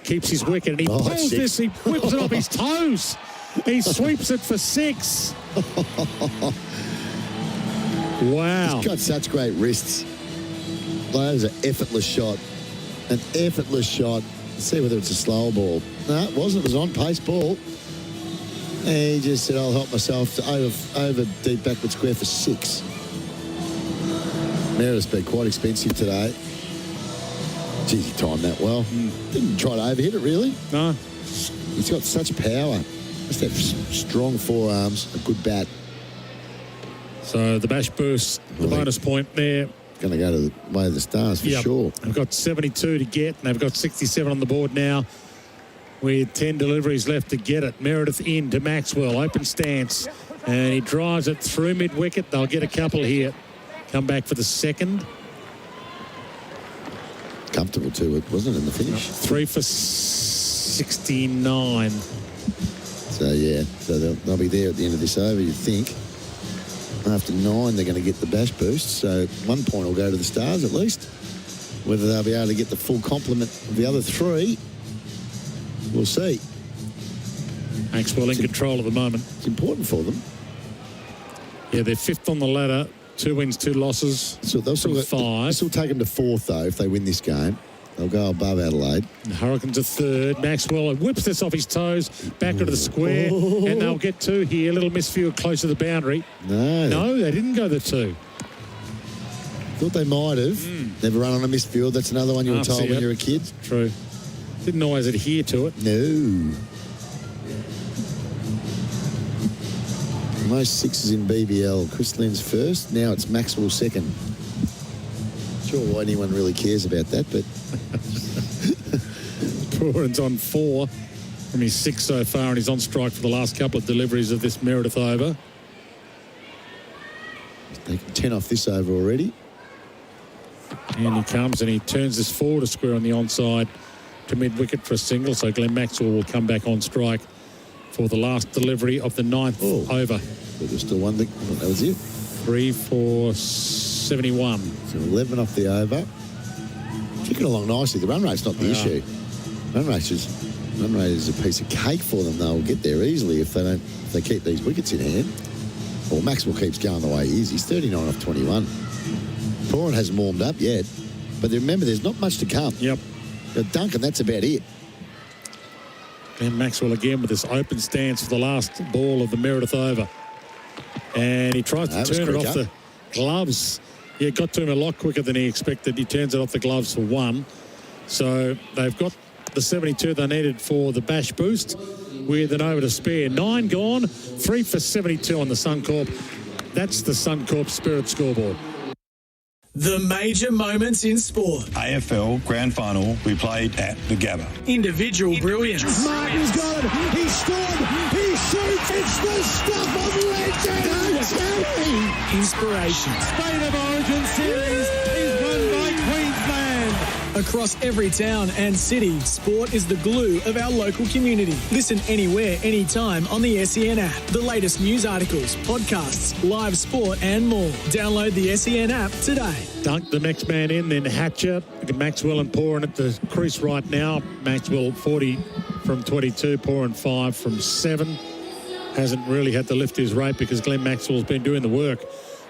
B: keeps his wicket. And he pulls this, he whips it off his toes. He sweeps it for 6. Wow.
A: He's got such great wrists. That was an effortless shot. An effortless shot. Let's see whether it's a slow ball. No, it wasn't. It was on pace ball. And he just said, I'll help myself to over deep backward square for 6. Meredith's been quite expensive today. Geez, he timed that well. Didn't try to overhit it, really.
B: No.
A: He's got such power. Must have strong forearms, a good bat.
B: So the Bash boost, the bonus point there.
A: Going to go to the way of the Stars for sure.
B: They've got 72 to get, and they've got 67 on the board now with 10 deliveries left to get it. Meredith in to Maxwell, open stance, and he drives it through mid-wicket. They'll get a couple here. Come back for the second.
A: Comfortable too, wasn't it, in the finish?
B: 3 for 69.
A: So, yeah, so they'll be there at the end of this over, you'd think. After 9, they're going to get the Bash boost, so 1 point will go to the Stars at least. Whether they'll be able to get the full complement of the other 3, we'll see.
B: Maxwell in control at the moment.
A: It's important for them.
B: Yeah, they're 5th on the ladder. 2 wins, 2 losses.
A: So they'll still
B: 5.
A: They'll still take them to 4th, though, if they win this game. They'll go above Adelaide.
B: And Hurricanes are 3rd. Maxwell whips this off his toes, back into the square, and they'll get 2 here. A little misfield close to the boundary. No, they didn't go the 2.
A: Thought they might have. Never run on a misfield. That's another one you were told when you were a kid.
B: True. Didn't always adhere to it.
A: No. Most 6s in BBL. Chris Lynn's first. Now it's Maxwell second. Not sure why anyone really cares about that, but...
B: Pooran's on 4 from his 6 so far, and he's on strike for the last couple of deliveries of this Meredith over.
A: He's taken 10 off this over already.
B: And he comes and he turns this forward a square on the onside to mid-wicket for a single, so Glenn Maxwell will come back on strike for the last delivery of the 9th over.
A: But there's still one. That was it.
B: 3 for 71.
A: So 11 off the over. Kicking along nicely. The run rate's not the issue. Run rate is a piece of cake for them. They'll get there easily if they keep these wickets in hand. Well, Maxwell keeps going the way he is. He's 39 off 21. Pooran hasn't warmed up yet, but remember, there's not much to come.
B: Yep.
A: Duncan, that's about it.
B: And Maxwell again with this open stance for the last ball of the Meredith over. And he tries to turn it off the gloves. Yeah, it got to him a lot quicker than he expected. He turns it off the gloves for 1. So they've got the 72 they needed for the Bash boost with an over to spare. 9 gone, 3 for 72 on the Suncorp. That's the Suncorp Spirit scoreboard.
J: The major moments in sport.
K: AFL Grand Final, we played at the Gabba.
J: Individual brilliance.
L: Martin's got it. He scored. He shoots. It's the stuff of legend.
J: Inspiration.
L: State of Origin series is won by Queensland.
J: Across every town and city, sport is the glue of our local community. Listen anywhere, anytime on the SEN app. The latest news articles, podcasts, live sport and more. Download the SEN app today.
B: Dunk the next man in, then Hatcher. Look at Maxwell and Pooran at the crease right now. Maxwell 40 from 22, Pooran 5 from 7. Hasn't really had to lift his rate because Glenn Maxwell's been doing the work.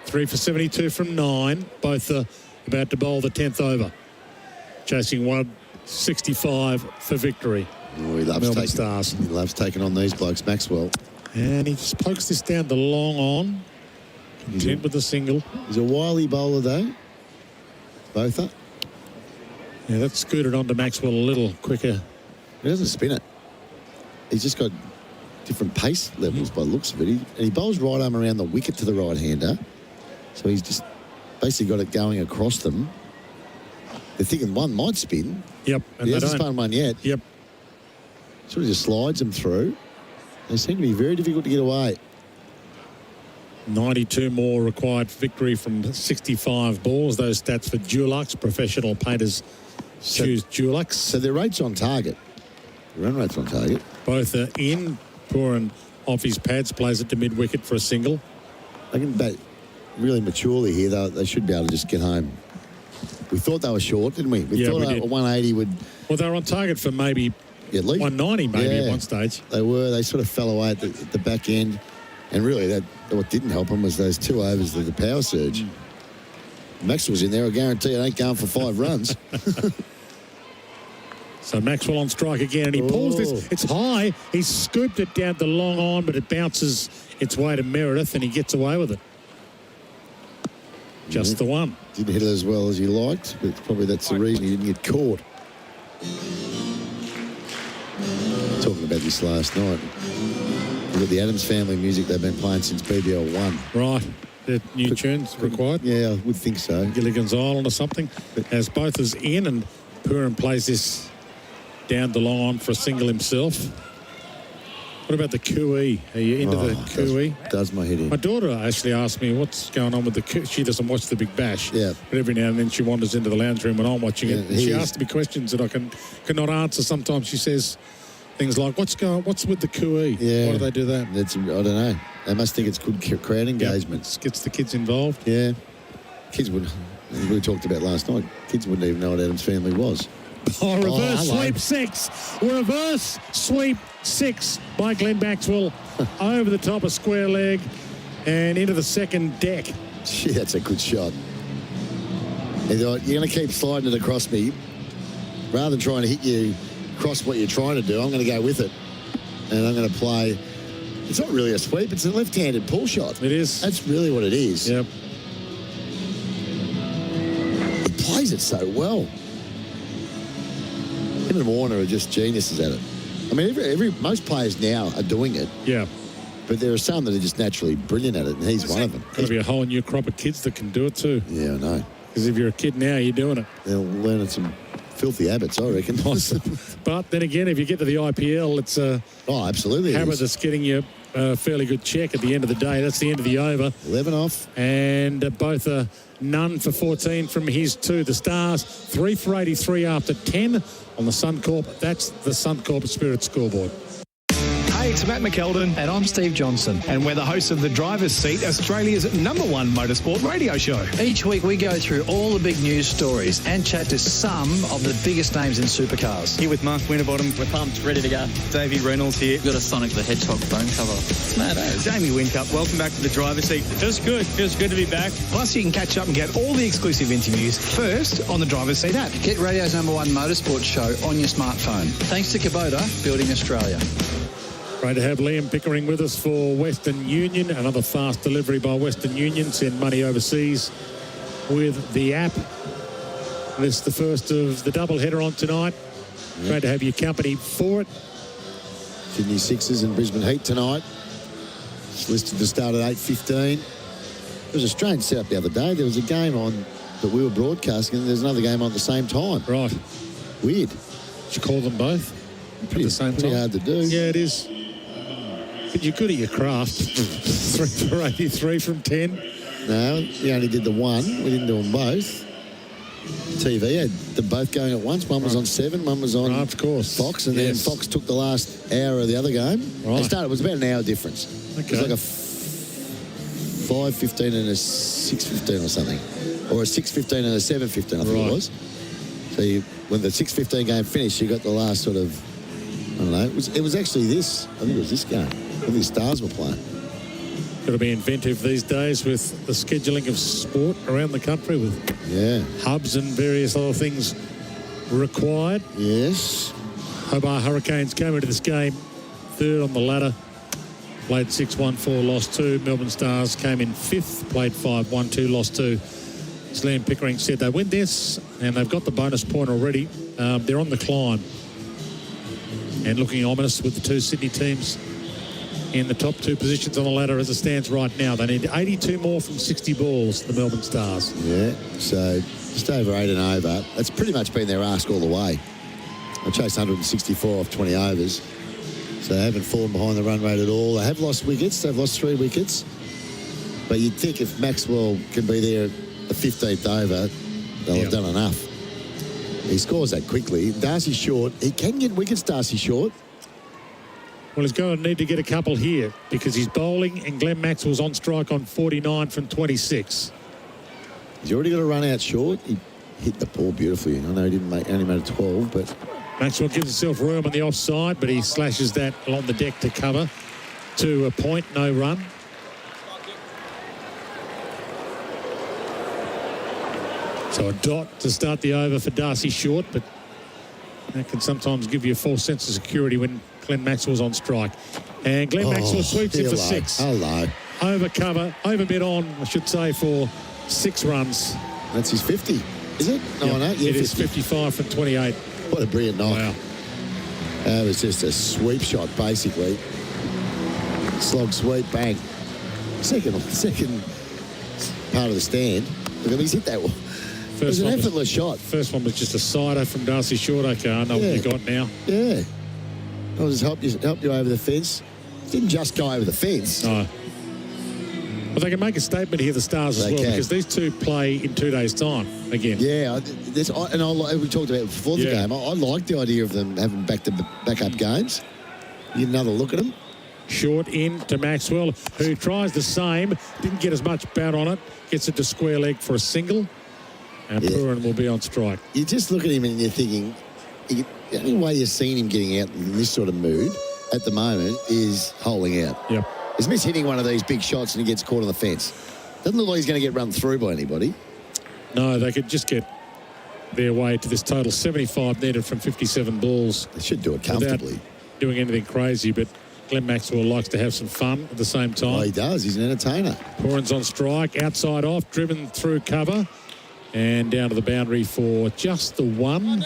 B: 3 for 72 from 9. Both are about to bowl the 10th over. Chasing 165 for victory.
A: Oh, he loves Stars. He loves taking on these blokes, Maxwell.
B: And he just pokes this down the long on. Content with the single.
A: He's a wily bowler, though. Both are.
B: Yeah, that scooted onto Maxwell a little quicker.
A: He doesn't spin it. He's just got different pace levels by the looks of it. And he bowls right arm around the wicket to the right-hander. So he's just basically got it going across them. They're thinking one might spin.
B: Yep.
A: And he hasn't spun one yet.
B: Yep.
A: Sort of just slides them through. They seem to be very difficult to get away.
B: 92 more required for victory from 65 balls. Those stats for Dulux. Professional painters choose Dulux.
A: So their rate's on target. Run rate's on target.
B: Both are in. Pooran off his pads, plays it to mid-wicket for a single.
A: They can bat really maturely here. They should be able to just get home. We thought they were short, didn't we? We thought 180 would...
B: Well, they were on target for maybe
A: at least
B: 190 maybe at one stage.
A: They were. They sort of fell away at the back end. And really, what didn't help them was those 2 overs of the power surge. Maxwell's in there. I guarantee it ain't going for 5 runs.
B: So Maxwell on strike again, and he pulls this. It's high. He's scooped it down the long on, but it bounces its way to Meredith, and he gets away with it. Just the one.
A: Didn't hit it as well as he liked, but probably that's the reason he didn't get caught. Talking about this last night. Look at the Addams Family music they've been playing since BBL 1.
B: Right. The new tunes required?
A: Yeah, I would think so.
B: Gilligan's Island or something. As both is in, and Pooran plays this down the long on for a single himself. What about the Cooee? Are you into the Cooee?
A: Does my head in.
B: My daughter actually asked me what's going on with the Cooee. She doesn't watch the Big Bash.
A: Yeah.
B: But every now and then she wanders into the lounge room when I'm watching it. And she asks me questions that I cannot answer. Sometimes she says things like, what's with the Cooee?
A: Yeah.
B: Why do they do that?
A: I don't know. They must think it's good crowd engagement.
B: Yep. Gets the kids involved.
A: Yeah. Kids would, we talked about last night, kids wouldn't even know what Addams Family was.
B: Oh, reverse sweep 6. Reverse sweep 6 by Glenn Maxwell over the top of square leg and into the second deck.
A: Gee, that's a good shot. And you're going to keep sliding it across me. Rather than trying to hit you across what you're trying to do, I'm going to go with it. And I'm going to play. It's not really a sweep. It's a left-handed pull shot.
B: It is.
A: That's really what it is.
B: Yep.
A: He plays it so well. Him and Warner are just geniuses at it. I mean, most players now are doing it.
B: Yeah.
A: But there are some that are just naturally brilliant at it, and he's one of them.
B: Going to be a whole new crop of kids that can do it too.
A: Yeah, I know.
B: Because if you're a kid now, you're doing it.
A: They'll learn some filthy habits, I reckon.
B: But then again, if you get to the IPL, it's a
A: absolutely
B: habit that's getting you a fairly good check at the end of the day. That's the end of the over.
A: 11 off.
B: And both are none for 14 from his 2. The Stars, 3 for 83 after 10 on the Suncorp. That's the Suncorp Spirit scoreboard.
E: Hey, it's Matt McKeldin.
F: And I'm Steve Johnson.
E: And we're the hosts of The Driver's Seat, Australia's #1 motorsport radio show.
F: Each week we go through all the big news stories and chat to some of the biggest names in supercars.
G: Here with Mark Winterbottom. We're pumped, ready to go. Davey Reynolds here.
H: We've got a Sonic the Hedgehog phone cover. It's mad, eh?
G: Jamie Whincup, welcome back to The Driver's Seat. Feels good to be back.
E: Plus, you can catch up and get all the exclusive interviews first on the Driver's Seat app.
F: Get radio's #1 motorsport show on your smartphone. Thanks to Kubota, building Australia.
B: Great to have Liam Pickering with us for Western Union. Another fast delivery by Western Union. Send money overseas with the app. This is the first of the double header on tonight. Yep. Great to have your company for it.
A: Sydney Sixers and Brisbane Heat tonight. It's listed to start at 8:15. It was a strange setup the other day. There was a game on that we were broadcasting, and there's another game on at the same time.
B: Right.
A: Weird.
B: Should call them both at the same time.
A: Pretty hard to do.
B: Yeah, it is. But you're good at your craft. 3 for 83 from 10.
A: No, you only did the one. We didn't do them both. TV had them both going at once. One was on 7, one was on
B: of course.
A: Fox, and then Fox took the last hour of the other game.
B: Right.
A: It was about an hour difference.
B: Okay.
A: It was like a 5:15 and a 6:15 or something. Or a 6:15 and a 7:15, I think it was. So when the 6:15 game finished, you got the last sort of, I don't know, it was actually this. I think it was this game. I think the Stars were playing.
B: Got to be inventive these days with the scheduling of sport around the country with hubs and various other things required.
A: Yes.
B: Hobart Hurricanes came into this game third on the ladder. Played 6-1-4, lost 2. Melbourne Stars came in 5th, played 5-1-2, lost 2. As Liam Pickering said, they win this and they've got the bonus point already. They're on the climb and looking ominous with the 2 Sydney teams in the top 2 positions on the ladder as it stands right now. They need 82 more from 60 balls, the Melbourne Stars.
A: Yeah, so just over 8 and over. That's pretty much been their ask all the way. They chased 164 off 20 overs. So they haven't fallen behind the run rate at all. They have lost wickets. They've lost 3 wickets. But you'd think if Maxwell can be there at the 15th over, they'll have done enough. He scores that quickly. Darcy Short, he can get wickets, Darcy Short.
B: Well, he's going to need to get a couple here because he's bowling and Glenn Maxwell's on strike on 49 from 26.
A: He's already got a run out short. He hit the ball beautifully. I know he didn't only made a 12, but...
B: Maxwell gives himself room on the offside, but he slashes that along the deck to cover to a point, no run. So a dot to start the over for Darcy Short, but that can sometimes give you a false sense of security when Glenn Maxwell's on strike. And Glenn Maxwell sweeps it for 6.
A: Hello.
B: Over cover, over mid on, I should say, for 6 runs.
A: That's his 50, is it? No,
B: Yep.
A: I know. Yeah,
B: it is 55 from 28.
A: What a brilliant knock.
B: Wow.
A: That was just a sweep shot, basically. Slog sweep, bang. Second part of the stand. Look at, he's hit that one. It was an effortless shot.
B: First one was just a sider from Darcy Short. Okay, I know what you got now.
A: Yeah. I'll just help you over the fence. Didn't just go over the fence.
B: No. But they can make a statement here, the Stars, as well, because these two play in 2 days' time again.
A: Yeah, we talked about it before the game. I like the idea of them having back-up games. You get another look at them.
B: Short in to Maxwell, who tries the same. Didn't get as much bat on it. Gets it to square leg for a single. And Purin will be on strike.
A: You just look at him and you're thinking, the only way you've seen him getting out in this sort of mood at the moment is holding out.
B: Yep.
A: He's hitting one of these big shots and he gets caught on the fence. Doesn't look like he's going to get run through by anybody.
B: No, they could just get their way to this total 75 needed from 57 balls.
A: They should do it comfortably.
B: Without doing anything crazy, but Glenn Maxwell likes to have some fun at the same time.
A: Oh, he does. He's an entertainer.
B: Purin's on strike, outside off, driven through cover. And down to the boundary for just the 1.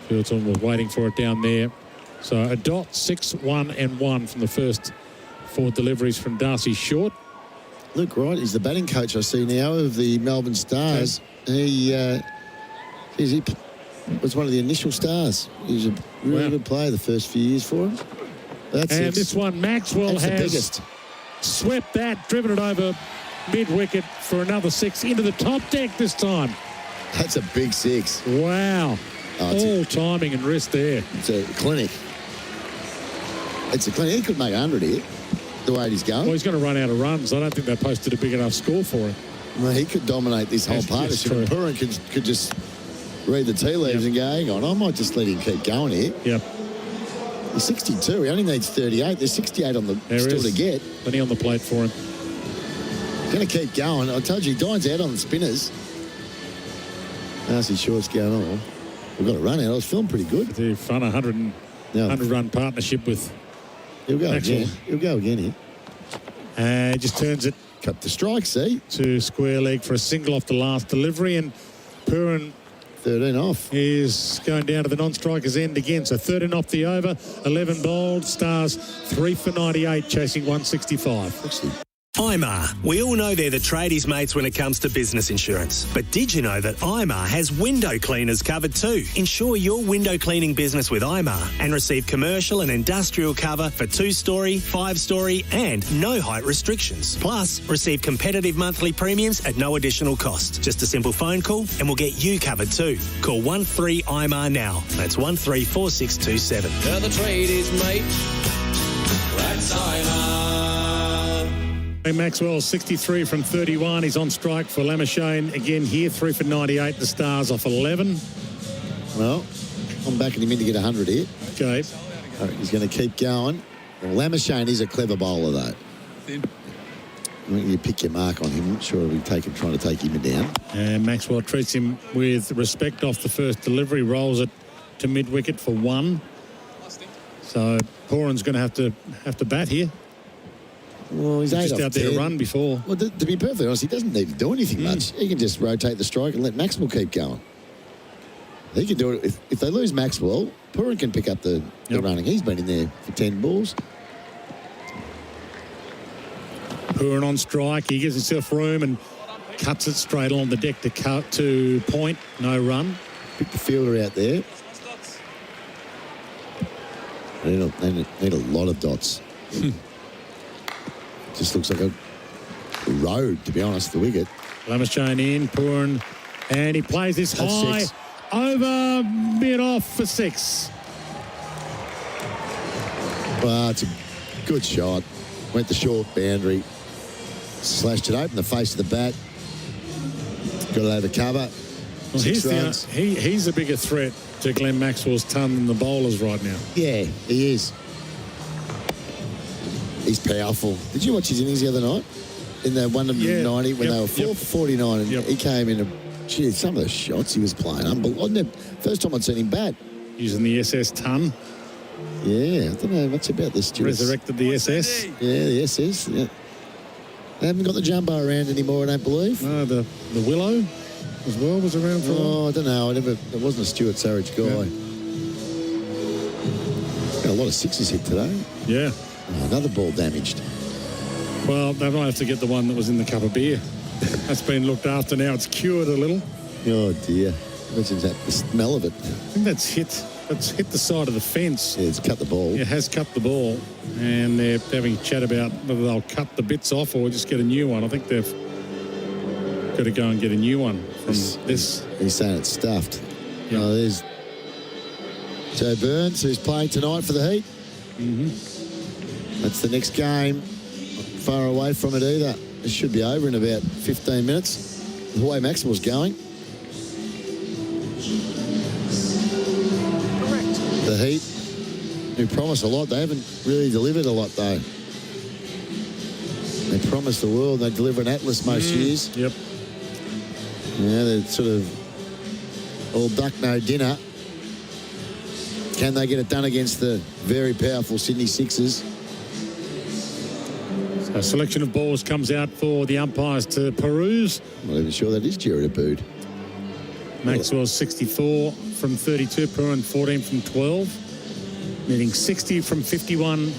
B: Fieldson was waiting for it down there. So a dot, 6, 1 and 1 from the first 4 deliveries from Darcy Short.
A: Luke Wright is the batting coach I see now of the Melbourne Stars. He was one of the initial stars. He was a really good player the first few years for him.
B: And this one, Maxwell has swept that, driven it over mid-wicket for another 6 into the top deck this time.
A: That's a big 6.
B: Wow. All timing and wrist there.
A: It's a clinic. He could make 100 here, the way he's going.
B: Well, he's going to run out of runs. I don't think they posted a big enough score for him.
A: Well, he could dominate this whole partnership. And Purin could just read the tea leaves and go, hang on, I might just let him keep going here.
B: Yep.
A: He's 62. He only needs 38. There's 68 on the still to get.
B: Plenty on the plate for him.
A: Going to keep going. I told you, he dines out on the spinners. Darcy Short's going on. We've got a run out. I was feeling pretty good.
B: They're fun, 100-run partnership with
A: He'll go
B: Maxwell.
A: again. He'll go again here.
B: And just turns it.
A: Cut the strike, see?
B: To square leg for a single off the last delivery. And Purin
A: 13 off.
B: Is going down to the non-strikers end again. So 13 off the over, 11 bowled. Stars 3 for 98, chasing 165.
C: IMAR. We all know they're the tradies' mates when it comes to business insurance. But did you know that IMAR has window cleaners covered too? Insure your window cleaning business with IMAR and receive commercial and industrial cover for 2-story, 5-story and no height restrictions. Plus, receive competitive monthly premiums at no additional cost. Just a simple phone call and we'll get you covered too. Call 13-IMAR now. That's 134627.
D: They're the tradies, mate. That's IMAR.
B: Maxwell 63 from 31. He's on strike for Lamashane again here. 3 for 98. The Stars off 11.
A: Well, I'm backing him in to get 100 here.
B: Okay.
A: He's going to keep going. Well, Lamashane is a clever bowler, though. When you pick your mark on him, I'm sure he'll be trying to take him down.
B: And Maxwell treats him with respect off the first delivery. Rolls it to mid-wicket for 1. So Purin's going to have to bat here.
A: Well, he's
B: just out there to run before.
A: Well, to be perfectly honest, he doesn't need to do anything much. He can just rotate the strike and let Maxwell keep going. He can do it. If they lose Maxwell, Purin can pick up the running. He's been in there for 10 balls.
B: Purin on strike. He gives himself room and cuts it straight along the deck to point. No run.
A: Pick the fielder out there. They need a lot of dots. Just looks like a road, to be honest, the wicket.
B: Lamashane in, Purin, and he plays this high.
A: 6.
B: over mid-off for 6.
A: Well, it's a good shot. Went the short boundary. Slashed it open the face of the bat. Got it over cover.
B: Well,
A: 6 runs.
B: He's a bigger threat to Glenn Maxwell's ton than the bowlers right now.
A: Yeah, he is. He's powerful. Did you watch his innings the other night? In the 190 when they were 4 for 49 and he came in gee, some of the shots he was playing. Unbelievable. First time I'd seen him bat.
B: Using the SS ton.
A: Yeah, I don't know much about this.
B: Resurrected the SS.
A: Yeah, the SS. Yeah. They haven't got the jumbo around anymore, I don't believe.
B: No, the Willow as well was around for a while.
A: I don't know. It wasn't a Stuart Surridge guy. Yeah. Got a lot of sixes hit today.
B: Yeah.
A: Oh, another ball damaged.
B: Well, they might have to get the one that was in the cup of beer. That's been looked after now. It's cured a little.
A: Oh, dear. Imagine that, the smell of it.
B: I think that's hit the side of the fence.
A: Yeah, it's cut the ball.
B: It has cut the ball. And they're having a chat about whether they'll cut the bits off or just get a new one. I think they've got to go and get a new one from this.
A: He's saying it's stuffed. Yeah. Oh, there's Joe Burns, who's playing tonight for the Heat.
B: Mm-hmm.
A: That's the next game. Not far away from it either. It should be over in about 15 minutes. The way Maxwell's going. The Heat, who promise a lot, they haven't really delivered a lot though. They promise the world, they deliver an Atlas most years.
B: Yep.
A: Yeah, they're sort of all duck, no dinner. Can they get it done against the very powerful Sydney Sixers?
B: A selection of balls comes out for the umpires to peruse.
A: I'm not even sure that is Jared Abood.
B: Maxwell's 64 from 32, Purin 14 from 12. Needing 60 from 51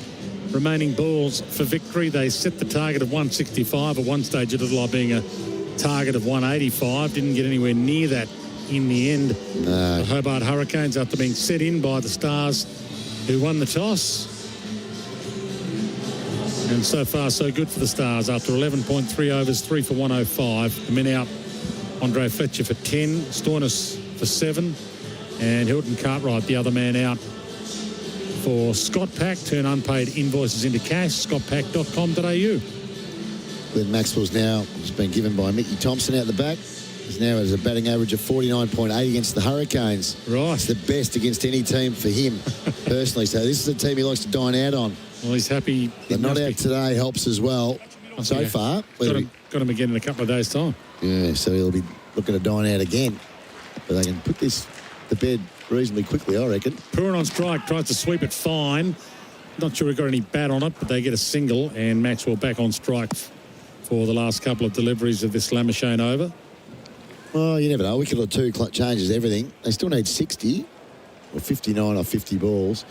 B: remaining balls for victory. They set the target of 165. At one stage it looked like being a target of 185. Didn't get anywhere near that in the end.
A: No.
B: The Hobart Hurricanes, after being set in by the Stars, who won the toss. And so far, so good for the Stars. After 11.3 overs, 3 for 105. The men out, Andre Fletcher for 10, Stornis for 7, and Hilton Cartwright, the other man out for Scott Pack. Turn unpaid invoices into cash, scottpack.com.au.
A: Glenn Maxwell's now just been given by Mickey Thompson out the back. He's now has a batting average of 49.8 against the Hurricanes.
B: Right.
A: It's the best against any team for him, personally. So this is a team he likes to dine out on.
B: Well, he's happy.
A: The not out today helps as well so far.
B: Got him again in a couple of days' time.
A: Yeah, so he'll be looking to dine out again. But they can put this to bed reasonably quickly, I reckon.
B: Purin on strike, tries to sweep it fine. Not sure he got any bat on it, but they get a single, and Maxwell back on strike for the last couple of deliveries of this Lamashane over.
A: Well, you never know. A wicket or two changes everything. They still need 60 or 59 or 50 balls.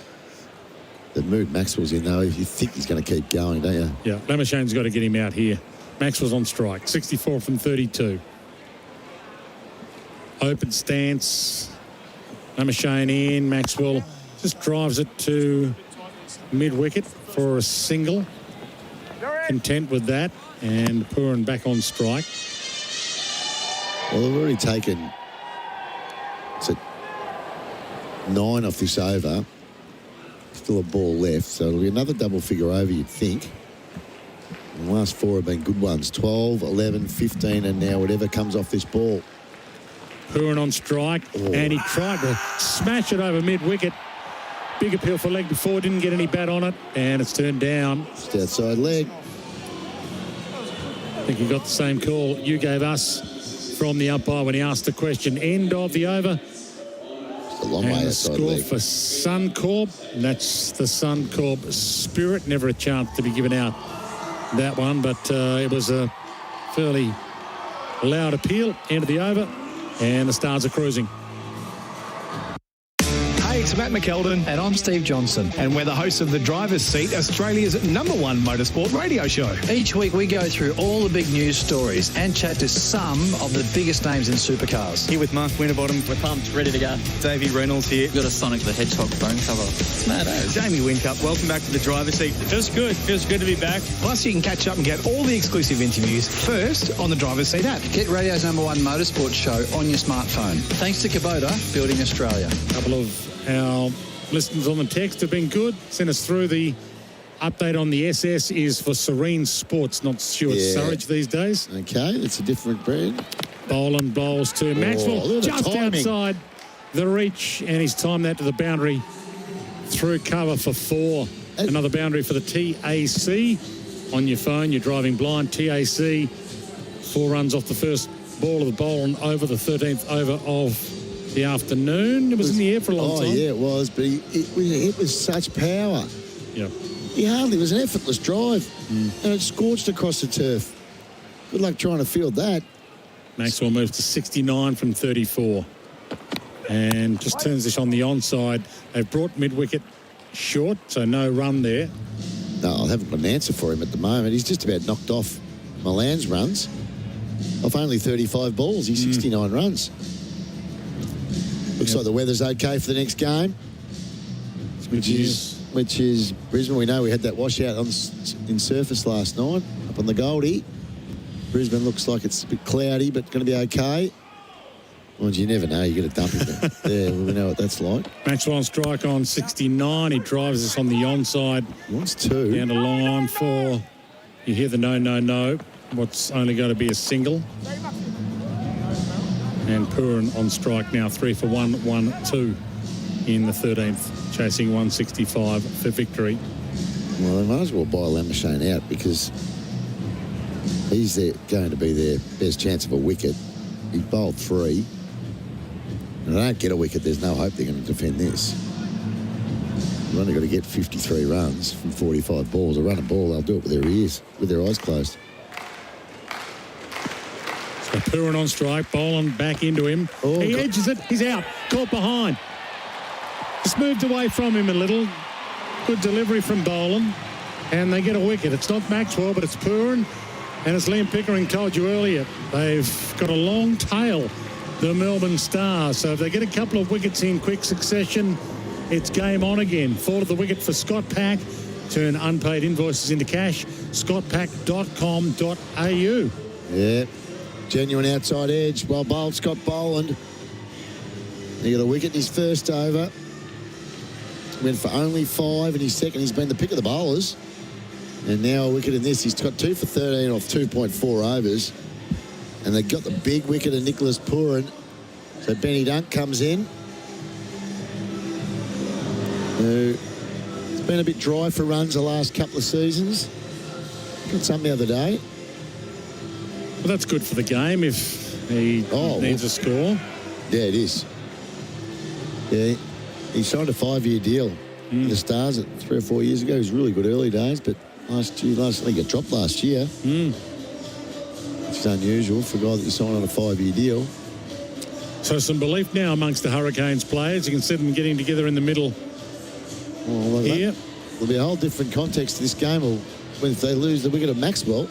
A: The mood Maxwell's in, though, if you think he's going to keep going, don't you?
B: Yeah, Lamashane's got to get him out here. Maxwell's on strike, 64 from 32. Open stance. Lamashane in. Maxwell just drives it to mid-wicket for a single. Content with that. And Purin back on strike.
A: Well, they've already taken 9 off this over. Still a ball left, so it'll be another double figure over, you'd think. The last 4 have been good ones. 12, 11, 15, and now whatever comes off this ball.
B: Purin on strike, and he tried to smash it over mid-wicket. Big appeal for leg before, didn't get any bat on it, and it's turned down.
A: Just outside leg.
B: I think you got the same call you gave us from the umpire when he asked the question. End of the over.
A: A long way outside
B: score
A: leg.
B: for Suncorp, and that's the Suncorp Spirit. Never a chance to be given out that one, but it was a fairly loud appeal. End of the over, and the Stars are cruising.
F: Hey,
E: It's Matt McKeldin.
F: And I'm Steve Johnson.
E: And we're the hosts of The Driver's Seat, Australia's #1 motorsport radio show.
F: Each week we go through all the big news stories and chat to some of the biggest names in supercars.
G: Here with Mark Winterbottom.
H: We're pumped, ready to go.
G: Davey Reynolds here.
H: We've got a Sonic the Hedgehog phone cover. It's mad, eh?
G: Jamie Whincup. Welcome back to The Driver's Seat. Feels good. Feels good to be back.
E: Plus, you can catch up and get all the exclusive interviews first on the Driver's Seat app.
F: Get radio's #1 motorsport show on your smartphone. Thanks to Kubota, building Australia.
B: A couple of our listeners on the text have been good. Send us through the update on the SS is for Serene Sports, not Stuart Surridge these days.
A: Okay, it's a different brand.
B: Boland bowls to Maxwell, just outside the reach, and he's timed that to the boundary through cover for 4. Another boundary for the TAC. On your phone, you're driving blind. TAC, 4 runs off the first ball of the Boland over, the 13th over of the afternoon. It was in the air for a long time.
A: Oh, yeah, it was, but it hit with such power.
B: Yeah.
A: It was an effortless drive, and it scorched across the turf. Good luck trying to field that.
B: Maxwell moves to 69 from 34. And just turns this on the onside. They've brought mid-wicket short, so no run there.
A: No, I haven't got an answer for him at the moment. He's just about knocked off Milan's runs. Off only 35 balls, he's 69 runs. Looks like the weather's okay for the next game, which is Brisbane. We know we had that washout in surface last night up on the Goldie. Brisbane looks like it's a bit cloudy, but going to be okay. Well, you never know. You get a dump in there. Yeah, we know what that's like.
B: Maxwell on strike on 69. He drives us on the onside.
A: He wants 2.
B: Down the line for, you hear the no. What's only going to be a single. And Purin on strike now, 3 for 1, 1-2 in the 13th, chasing 165 for victory.
A: Well, they might as well buy Lamashane out because he's going to be their best chance of a wicket. He bowled 3. And they don't get a wicket, there's no hope they're going to defend this. They've only got to get 53 runs from 45 balls. A run a ball, they'll do it with their ears, with their eyes closed.
B: So Purin on strike, Boland back into him.
A: Oh,
B: he edges it, he's out, caught behind. Just moved away from him a little. Good delivery from Boland. And they get a wicket. It's not Maxwell, but it's Purin. And as Liam Pickering told you earlier, they've got a long tail, the Melbourne Stars. So if they get a couple of wickets in quick succession, it's game on again. Fall to the wicket for Scott Pack. Turn unpaid invoices into cash. scottpack.com.au.
A: Yeah, genuine outside edge. Well bowled, Scott Boland. He got a wicket in his first over. Went for only 5 in his second. He's been the pick of the bowlers. And now a wicket in this. He's got 2 for 13 off 2.4 overs. And they got the big wicket of Nicholas Purin. So Benny Dunk comes in. It's been a bit dry for runs the last couple of seasons. Got some the other day.
B: Well, that's good for the game if he needs a score.
A: Yeah, it is. Yeah, he signed a 5-year deal with the Stars 3 or 4 years ago. He was really good early days, but last year he got dropped last year. Which is unusual for a guy that you signed on a 5-year deal.
B: So some belief now amongst the Hurricanes players. You can see them getting together in the middle here.
A: There'll be a whole different context to this game. Or if they lose the wicket of Maxwell,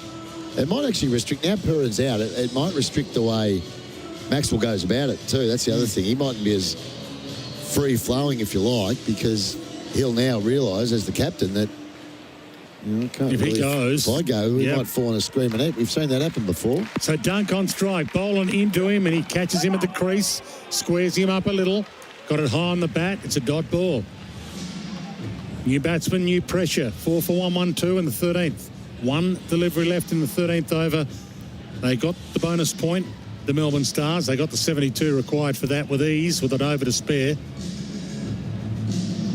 A: it might actually restrict. Now Purin's out, it might restrict the way Maxwell goes about it too. That's the other thing. He mightn't be as free-flowing, if you like, because he'll now realise as the captain that
B: if he goes,
A: if I go, we might fall on a screaming heap. We've seen that happen before.
B: So Dunk on strike, Boland into him, and he catches him at the crease, squares him up a little, got it high on the bat. It's a dot ball. New batsman, new pressure. 4 for 1, 1-2 in the 13th. 1 delivery left in the 13th over. They got the bonus point, the Melbourne Stars. They got the 72 required for that with ease, with an over to spare.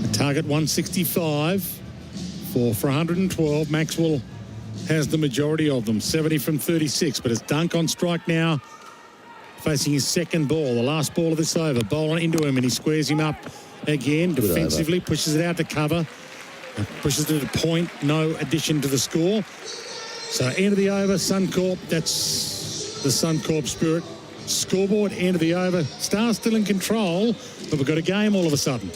B: A target 165. 4 for 112. Maxwell has the majority of them, 70 from 36. But it's Dunk on strike now, facing his second ball, the last ball of this over. Bowling into him, and he squares him up again defensively, pushes it out to cover, pushes it to point. No addition to the score. So end of the over, Suncorp. That's the Suncorp Spirit scoreboard. End of the over. Stars still in control, but we've got a game all of a sudden.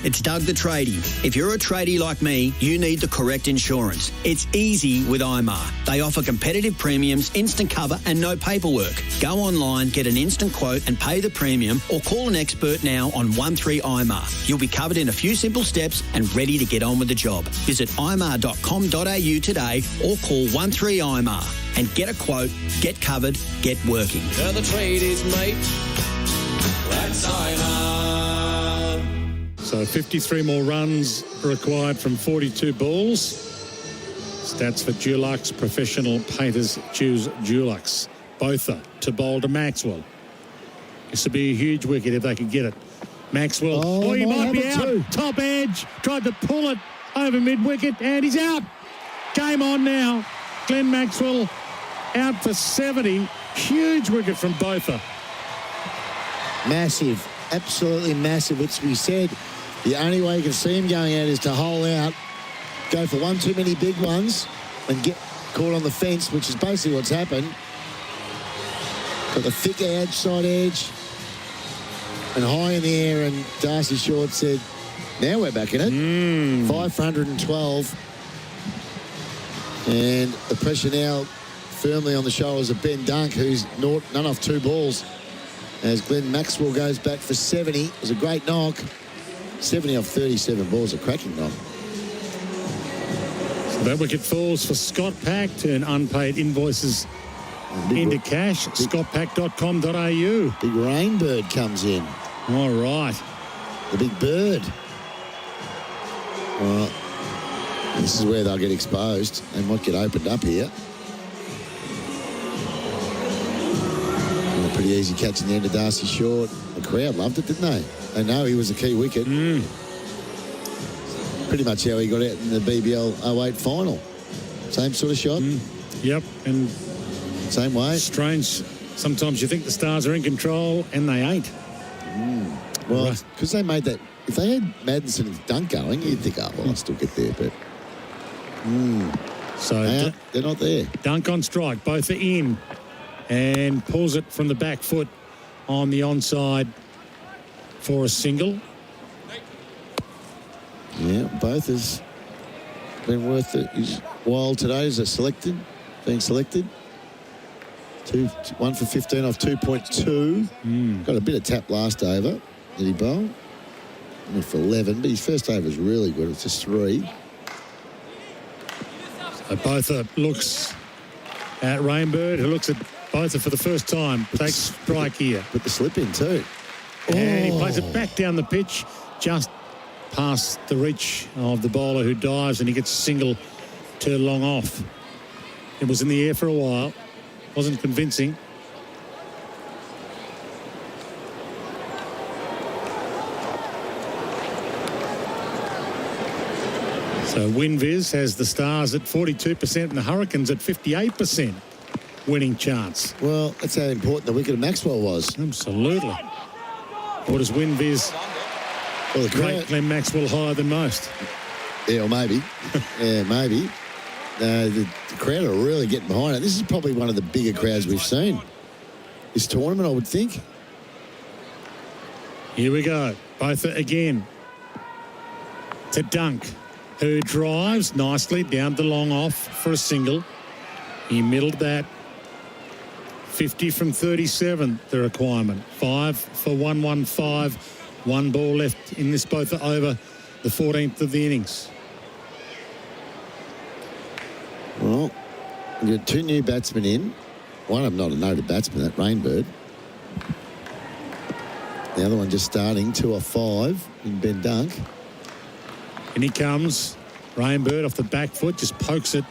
I: it's Doug the Tradie. If you're a tradie like me, you need the correct insurance. It's easy with IMAR. They offer competitive premiums, instant cover and no paperwork. Go online, get an instant quote and pay the premium, or call an expert now on 13IMAR. You'll be covered in a few simple steps and ready to get on with the job. Visit imar.com.au today or call 13IMAR and get a quote, get covered, get working.
D: They're the tradies, mate. That's IMAR.
B: So 53 more runs required from 42 balls. Stats for Dulux. Professional painters choose Dulux. Botha to bowl to Maxwell. This would be a huge wicket if they could get it. Maxwell. Oh, he might be out. Too. Top edge. Tried to pull it over mid-wicket and he's out. Game on now. Glenn Maxwell out for 70. Huge wicket from Botha.
A: Massive. Absolutely massive. Which we said the only way you can see him going out is to hole out, go for one too many big ones and get caught on the fence, which is basically what's happened. Got the thick edge, side edge, and high in the air, and Darcy Short said, now we're back in it. 5 for 112. And the pressure now firmly on the shoulders of Ben Dunk, who's none off 2 balls. As Glenn Maxwell goes back for 70. It was a great knock. 70 off 37 balls, a cracking knock.
B: So that wicket falls for Scott Pack. Turn unpaid invoices into cash. scottpack.com.au.
A: Big Rainbird comes in.
B: All right.
A: The big bird. Well, this is where they'll get exposed. They might get opened up here. And a pretty easy catch in the end of Darcy Short. The crowd loved it, didn't they? They know he was a key wicket. Pretty much how he got out in the BBL 08 final. Same sort of shot.
B: Yep, and
A: same way.
B: Strange. Sometimes you think the Stars are in control, and they ain't.
A: Well, because they made that. If they had Madison and Dunk going, you'd think, oh, well, I'll still get there, but
B: so
A: they're not there.
B: Dunk on strike. Both are in, and pulls it from the back foot on the onside for a single.
A: Yeah, both has been worth it. His while today is being selected. 1 for 15 off 2.2. Got a bit of tap last over. Did he bowl? Went for 11, but his first over was really good. It's just 3.
B: So Botha looks at Rainbird, who looks at Botha for the first time. Takes strike here.
A: Put the slip in too.
B: And he plays it back down the pitch, just past the reach of the bowler who dives, and he gets a single to long off. It was in the air for a while. Wasn't convincing. So WinViz has the Stars at 42% and the Hurricanes at 58% winning chance.
A: Well, that's how important the wicket of Maxwell was.
B: Absolutely. Or does WinViz rate Glenn Maxwell higher than most?
A: Yeah, or maybe. Yeah, maybe. The crowd are really getting behind it. This is probably one of the bigger crowds we've seen this tournament, I would think.
B: Here we go. Botha again to Dunk, who drives nicely down the long off for a single. He middled that. 50 from 37, the requirement. 5 for 115. 1 ball left in this Botha over the 14th of the innings.
A: Well, we've got 2 new batsmen in. One of them not a noted batsman, that Rainbird. The other one just starting, 2 off 5 in Ben Dunk.
B: And he comes. Rainbird off the back foot, just pokes it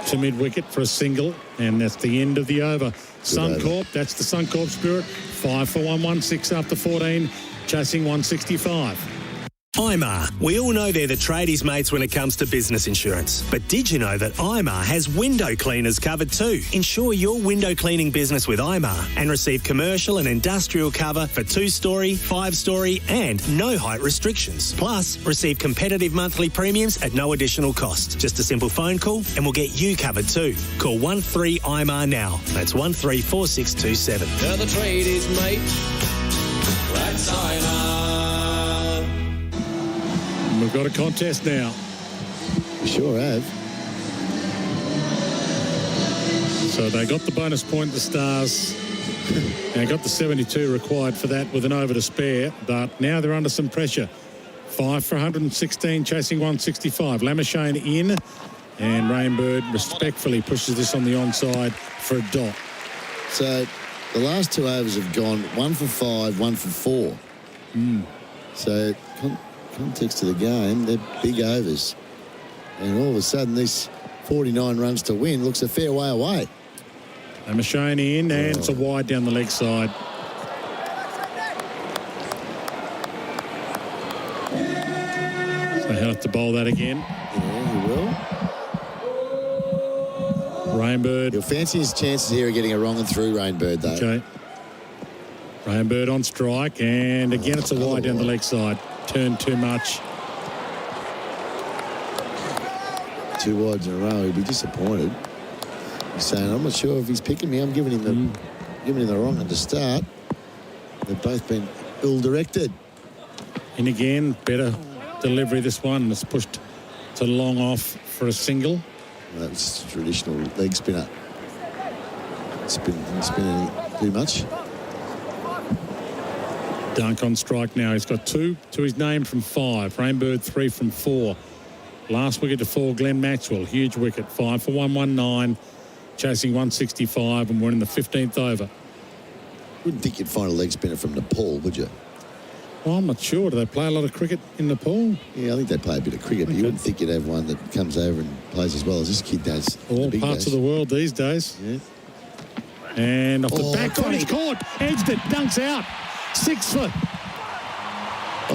B: to mid-wicket for a single. And that's the end of the over. Suncorp, that's the Suncorp spirit. 5 for 116 after 14, chasing 165.
C: IMAR. We all know they're the tradies' mates when it comes to business insurance. But did you know that IMAR has window cleaners covered too? Insure your window cleaning business with IMAR and receive commercial and industrial cover for 2-story, 5-story and no height restrictions. Plus, receive competitive monthly premiums at no additional cost. Just a simple phone call and we'll get you covered too. Call 13IMAR now. That's 134627.
D: They're the tradies, mate. That's IMAR.
B: We've got a contest now.
A: We sure have.
B: So they got the bonus point, the Stars. And got the 72 required for that with an over to spare. But now they're under some pressure. 5 for 116, chasing 165. Lamashane in. And Rainbird respectfully pushes this on the onside for a dot.
A: So the last 2 overs have gone 1 for 5, 1 for 4. So context of the game, they're big overs. And all of a sudden, this 49 runs to win looks a fair way away.
B: Lamashane in, and it's a wide down the leg side. So he'll have to bowl that again.
A: Yeah, he will.
B: Rainbird.
A: You'll fancy his chances here of getting a wrong and through, Rainbird, though.
B: Okay. Rainbird on strike, and again it's a wide down the leg side. Turned too much.
A: 2 wides in a row, he'd be disappointed. He's saying, I'm not sure if he's picking me. I'm giving him the wrong one to start. They've both been ill-directed.
B: In again, better delivery this one. It's pushed to long off for a single.
A: That's a traditional leg spinner. Spinning too much.
B: Dunk on strike now. He's got 2 to his name from 5. Rainbird 3 from 4. Last wicket to fall, Glenn Maxwell. Huge wicket. 5 for 119. Chasing 165, and we're in the 15th over.
A: Wouldn't think you'd find a leg spinner from Nepal, would you?
B: Well, I'm not sure. Do they play a lot of cricket in Nepal?
A: Yeah, I think they play a bit of cricket, but you wouldn't think you'd have one that comes over and plays as well as this kid does.
B: All parts of the world these days.
A: Yeah.
B: And off the back foot, it's caught. Edged it, dunks out. 6 foot.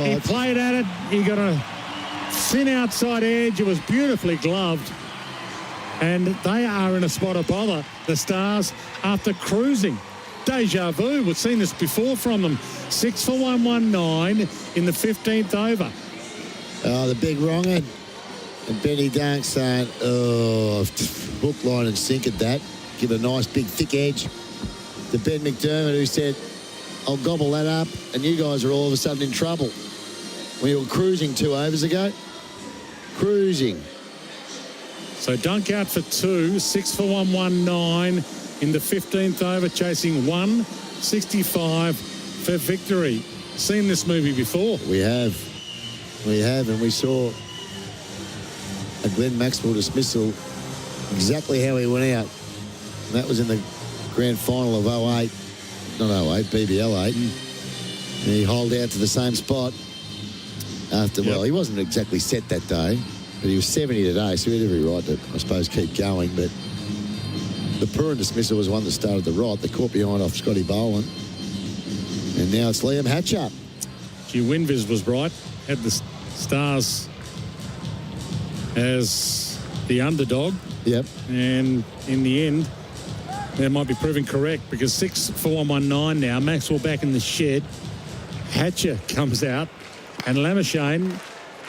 B: He played at it. He got a thin outside edge. It was beautifully gloved. And they are in a spot of bother, the Stars, after cruising. Deja vu. We've seen this before from them. 6 for 119 in the 15th over.
A: Oh, the big wrong end. And Benny Dunk saying, hook, line and sink at that. Give a nice big thick edge to Ben McDermott, who said, I'll gobble that up, and you guys are all of a sudden in trouble. We were cruising 2 overs ago. Cruising.
B: So Dunk out for 2, 6 for 119 in the 15th over, chasing 165 for victory. Seen this movie before?
A: We have, and we saw a Glenn Maxwell dismissal exactly how he went out. And that was in the grand final of 08, not 08, BBL 8. And he holed out to the same spot after, well, he wasn't exactly set that day. But he was 70 today, so he had every right to, I suppose, keep going. But the Purun dismissal was one that started the right. They caught behind off Scotty Boland. And now it's Liam Hatcher.
B: Gee, Winvis was right. Had the Stars as the underdog.
A: Yep.
B: And in the end, that might be proven correct because 6 for 119 now. Maxwell back in the shed. Hatcher comes out. And Lamashane,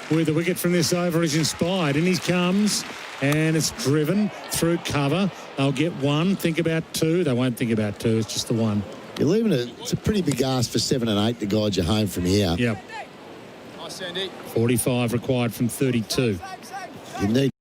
B: with the wicket from this over, is inspired. And he comes, and it's driven through cover. They'll get 1, think about 2. They won't think about 2. It's just the 1.
A: You're leaving it's a pretty big ask for 7 and 8 to guide you home from here.
B: Yep.
D: Nice, Sandy.
B: 45 required from 32.
A: You need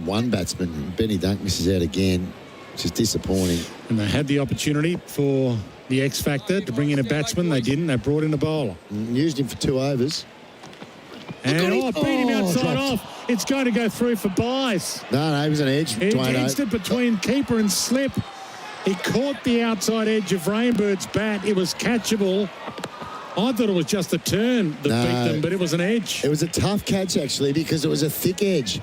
A: one batsman, and Benny Dunk misses out again, which is disappointing.
B: And they had the opportunity for the X Factor to bring in a batsman. They didn't. They brought in a bowler.
A: And used him for 2 overs.
B: And beat him outside off. It's going to go through for buys.
A: No, he was an edge.
B: He edged it between keeper and slip. He caught the outside edge of Rainbird's bat. It was catchable. I thought it was just a turn that beat them, but it was an edge.
A: It was a tough catch, actually, because it was a thick edge.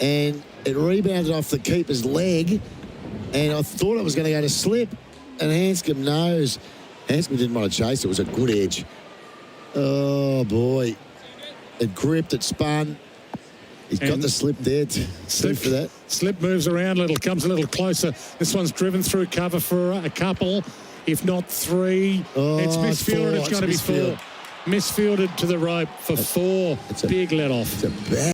A: And it rebounded off the keeper's leg. And I thought it was going to go to slip. And Hanscom knows. Hanscom didn't want to chase. It was a good edge. Oh, boy. It gripped, it spun. He's got the slip there to slip for that.
B: Slip moves around a little, comes a little closer. This one's driven through cover for a couple, if not 3. It's misfielded. It's going to be 4. Misfielded to the rope for 4. Big let off.
A: It's a bad